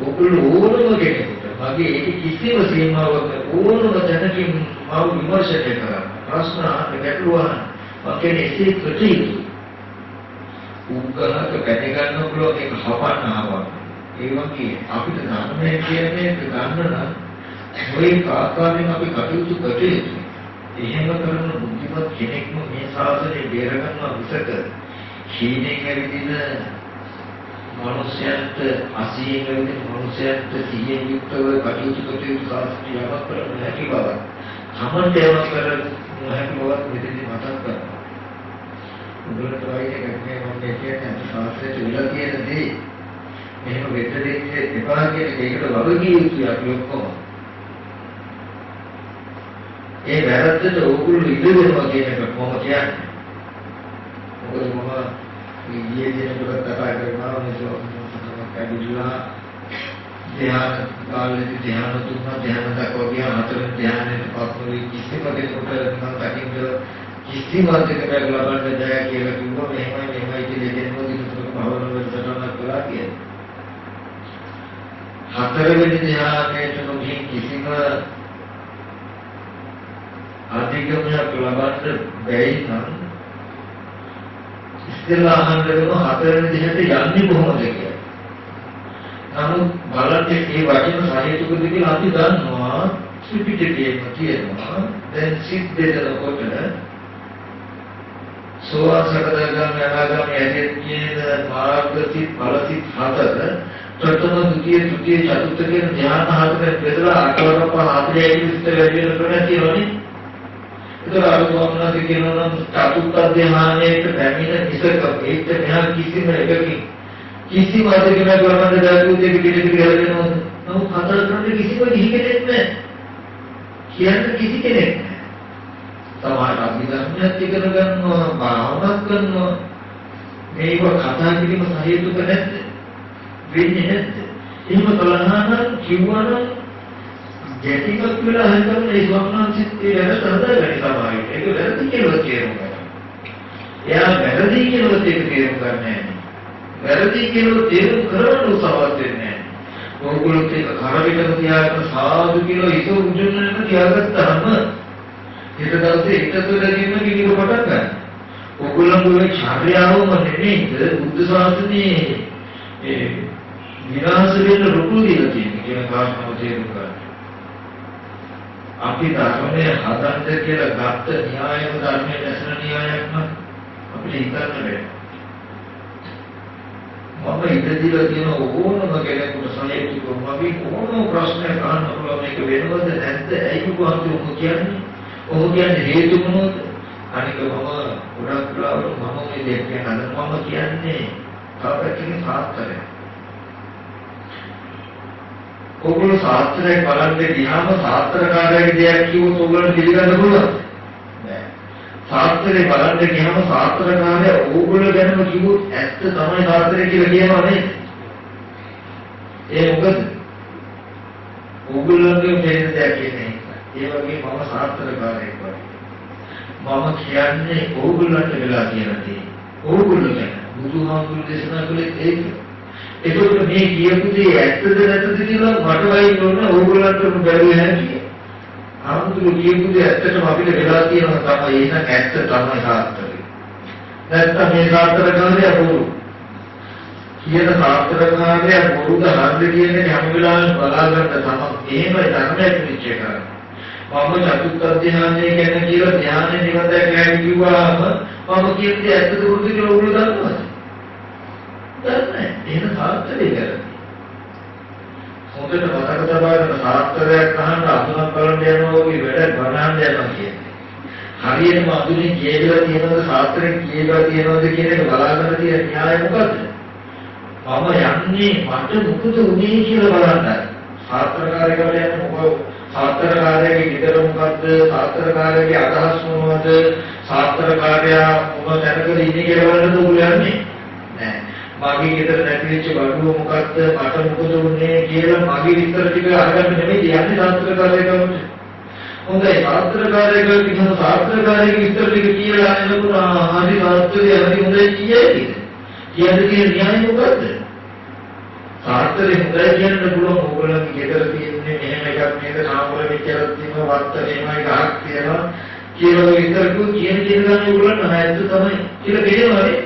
ඔගොල්ලෝ ඕනම කෙනෙකුට මගේ ඒක කිසිම සීමාවක් ඕනම තැනකින් මාව විමර්ශනය කරන්න. ප්‍රශ්න අහන්න ගැටලුව අහන්න. මම කියන්නේ එසේ කටයුතු. උගලක පැටි ගන්න පුළුවන් ඒක හපන්න ආවා. ඒ වගේ අපිට ධර්මය කියන්නේ ගන්න නම් ඔය ආකාරයෙන් අපි කටයුතු කටයුතු. එහෙම කරන බුද්ධිමත් කෙනෙක්ම මේ ශාසනය බේර ගන්නවා විසක හීනෙන් ඇවිදින මනුෂ්‍යයන්ට අසීයෙන් ඇවිදින මනුෂ්‍යයන්ට සිහියෙන් යුක්තව කටයුතු ශාස්ත්‍රීයව කරන්න හැකි බව. සමන්තයව කරන හැකි බවක් මෙතනදී මතක් කරනවා. උගලට වයින් එකනේ මම කියන්නේ ශාස්ත්‍රයේ ඉලා කියන දේ එහෙම වෙත දෙන්නේ එපා කියන ඒකට වගකී යුතුයි අපි ඔක්කොම. ඒ වැරද්දට ඕගොල්ලෝ ඉඳ වෙනවා කියන එක කොහොමද කියන්නේ? මොකද මම ඊයේ දිනකට කතා කරනවා මේක ධ්‍යාන කාලේ ධ්‍යාන තුන ධ්‍යාන දක්වා ගියා හතර ධ්‍යානෙට පස්සේ කිසිම දෙයකට මම දකින්න කිසිම දෙයකට ලබන්න බෑ කියලා කිව්වා මෙහෙමයි කියලා දෙනවා දිනකට භාවනාව කරනවා කියලා කියන්නේ. හතරවෙනි ධ්‍යානයට නොගින් කිසිම අධිගමනයක් ලබන්න බැයි නම් ඉස්සෙල්ලා අහන්න වෙන හතරවෙනි ධ්‍යානයට යන්නේ කොහොමද කියලා. නමුත් බලන්න මේ වචන සාහිත්‍යක දෙකේ අපි දන්නවා ත්‍රිපිටකයේම තියෙනවා දැන් සිත් දෙදෙනකොට සෝවාසකදාගාමී අනාගාමී ඇදෙත් කියන මාර්ගසිත ඵලසිත හතර ප්‍රථම ද්විතීය තෘතීය චතුර්ථ කියන ධ්‍යාන හතර බෙදලා අටවරප හතරේ විස්තර වැඩි වෙනකොට තියෙනවනේ ඒක අනුගමනද කියනවා නම් චතුර්ථ ධ්‍යානයේ පැමිණ ඉසක ඒක මෙහා කිසිම එකකින් කිසිම අධිකම කරන්න දාපු දෙක පිළිපිට ගලනවා නමුත් හතර කරන්නේ කිසිම ගිහි කෙනෙක් නැහැ කියන්නේ කිසි කෙනෙක් සමහර අභිධර්මයක් ඉගෙන ගන්නවා භාවනාවක් කරනවා මේක කතා කිරීම සහේතුක නැද්ද වෙන්නේ නැද්ද එහෙම කළා නම් කිව්වනම් ගැටිමත් වෙලා හරියටම ඒ ස්වପ୍නාංශිතේ වැඩ හදාගන්න තමයි ඒක වැරදි කියලා කියනවා එයා වැරදි කියලා ඒක තේරුම් ගන්න නැහැ වැරදි කියලා තේරුම් කරන්න උත්සාහවත් වෙන්නේ නැහැ ඕගොල්ලෝ ඒක කරවිතර තියාගෙන සාදු කියලා ඒක උජුන්නම තියාගත්තාම ඊට දවසේ එකතු වෙගෙන කිලිව පටන් ගන්න. ඔයගොල්ලන්ගේ චර්යාවම නෙමෙයිද බුද්ධ ශාසනයේ ඒ විනාශ වෙන රුපු දිලා තියෙන කියන කාරණාව තේරුම් ගන්න. අපි ධර්මයේ හදන්න කියලා ගත්ත න්‍යායම ධර්මයේ දැසන න්‍යායක් නම් අපිට හිතන්න බැහැ. මම ඉඳලා තියෙන ඕනම කෙනෙකුට සලේටිකව මගේ ඕනම ප්‍රශ්නයක් අහන්න පුළුවන් මේක වෙනවද නැද්ද ඇයි කොහොමද කියන්නේ ඔහු කියන්නේ හේතු මොනවද? අනික මම ගොඩක් වෙලාවට මම මේ දෙයක් කියනවා මම කියන්නේ තාපකකින් සාත්‍රය. ඔගොල්ලෝ සාත්‍රය බලන්නේ ගියාම සාත්‍රකාරයේ දෙයක් කිව්වොත් ඔයගොල්ලෝ පිළිගන්න පුළුවන්ද? නෑ. සාත්‍රය බලන්නේ ගියාම සාත්‍රකාරය ඕගොල්ලෝ ගැනම කිව්වොත් ඇත්ත තමයි සාත්‍රය කියලා කියනවා නේද? ඒ මොකද? ඕගොල්ලෝගේ මේ දෙයක් කියන්නේ ඒ වගේ මම සාත්‍රකාරයෙක් වගේ. මම කියන්නේ ඕගොල්ලන්ට වෙලා කියන දේ. ඕගොල්ලෝ ගැන බුදුහාමුදුරු දේශනා කළේ ඒක. ඒකත් මේ කියපු දේ ඇත්තද නැද්ද කියලා මට වයින් ඕන ඕගොල්ලන්ට බැලුවේ නැහැ. ආමුදුරු කියපු දේ ඇත්තටම අපිට වෙලා තියෙනවා තමයි ඒක ඇත්ත තමයි සාත්‍රය. නැත්තම් මේ සාත්‍රකාරය බොරු. කියන සාත්‍රකාරය බොරුද හරිද කියන්නේ හැම වෙලාවෙම බලා ගන්න තමයි. එහෙමයි ධර්මයක් නිශ්චය කරන්නේ. මම චතුත් ධ්‍යානය ගැන කියලා ධ්‍යානෙ නිවද ගැන කිව්වම මම කියන්නේ ඇත්තද උරුදු කියලා ඔයගොල්ලෝ දන්නවද? දන්නේ. එහෙනම් සාත්‍රය කරන්නේ. හොඳට මතක තබාගෙන සාත්‍රයක් අහන්න අඳුනක් බලන්න යනවා වගේ වැඩ බලන්න යනවා කියන්නේ. හරියටම අඳුනේ කියලා තියෙනවද සාත්‍රයෙන් කියලා තියෙනවද කියන එක බලාගෙන තියෙන න්‍යාය මොකද්ද? මම යන්නේ මට මොකද උනේ කියලා බලන්නයි. සාත්‍රකාරයකට යන්න මොකද? සාත්‍රකාරයේ විතර මොකද්ද? සාත්‍රකාරයේ අදහස් මොනවද? සාත්‍රකාරයා මොන තැනකද ඉන්නේ කියලා බලන්නද උගලන්නේ? නෑ. මගේ විතර නැතිවෙච්ච වඩුව මොකද්ද? මට මොකද උනේ කියලා මගේ විතර ටික අරගන්න නෙමෙයි යන්නේ සාත්‍රකාරයකට. හොඳයි සාත්‍රකාරයක කිසිම සාත්‍රකාරයේ විතර ටික කියලා එනකොට හරි සාත්‍රය හරි හොඳයි කියයි. කියන්නේ කියන න්‍යාය මොකද්ද? සාත්‍රේ හොඳයි කියන්න පුළුවන් ඕගොල්ලන්ගේ ගෙදර තියෙන්නේ මෙහෙම එකක් නේද නාමවල මෙච්චරක් තියෙනවා වත්තේමයි ගහක් තියෙනවා කියලා විතරක කියන ගන්න ඕගොල්ලන් නැද්ද තමයි කියලා කියනවානේ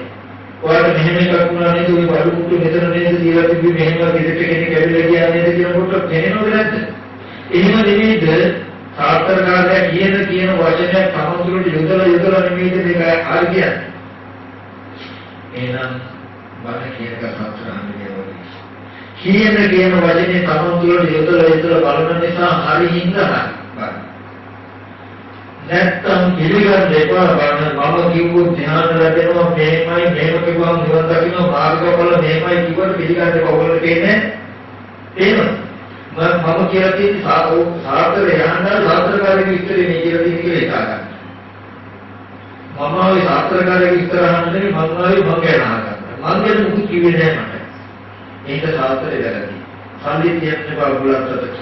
ඔයාලට මෙහෙම එකක් වුණා නේද ඔය වඩු මුට්ටු මෙතන නේද කියලා තිබ්බේ මෙහෙම ගෙදරට කෙනෙක් ඇවිල්ලා ගියා නේද කියනකොට දැනෙනවද නැද්ද එහෙම නෙමෙයිද සාත්‍රකාරයා කියන වචනයක් තමතුරට යොදලා නෙමෙයිද මේක හරි කියන්නේ එහෙනම් බණ කියන සාත්‍රාන්නේ කියන වචනේ තමන් තුළට යොදලා බලන නිසා හරියින්ද නැත්තම් පිළිගන්න එපා බලන්න මම කිව්වොත් ධ්‍යාන ලැබෙනවා මෙහෙමයි මෙහෙම කිව්වම නිවන් දකින්න මාර්ගඵල මෙහෙමයි කිව්වට පිළිගන්න එපා ඔයගොල්ලෝ කියන්නේ එහෙම මම කියලා තියෙන්නේ සාත්‍ර යහඳා සාත්‍රකාරයේ විස්තරේ මේ කියලා තියෙන කියලා හිතා ගන්න මම ආවේ සාත්‍රකාරයේ විස්තර අහන්නේ මම ආවේ මම ගැන අහගන්න මම ගැන මුකුත් කිව්වේ නැහැ මට ඒක සාත්‍රේ වැරදි. සම්ලිතියන්නේ බබුලත්තට.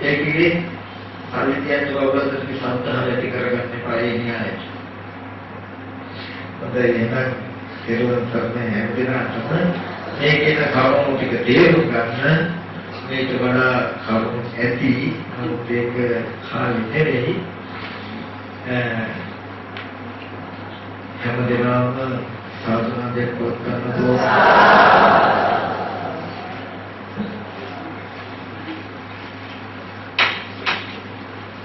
ඒකේ සම්ලිතියන්නේ බබුලත්තට සම්තහ ඇති කරගන්න එපා ඒ න්‍යායය. හොඳයි එහෙනම් කෙරුවන් කරන්නේ හැම දිනකටම මේකේන කරුණු ටික තේරුම් ගන්න මේක වඩා කරුණු ඇති නමුත් ඒක හරිය නෙවෙයි. හැම දිනම සාධනාවක් කොට ගන්න ඕන.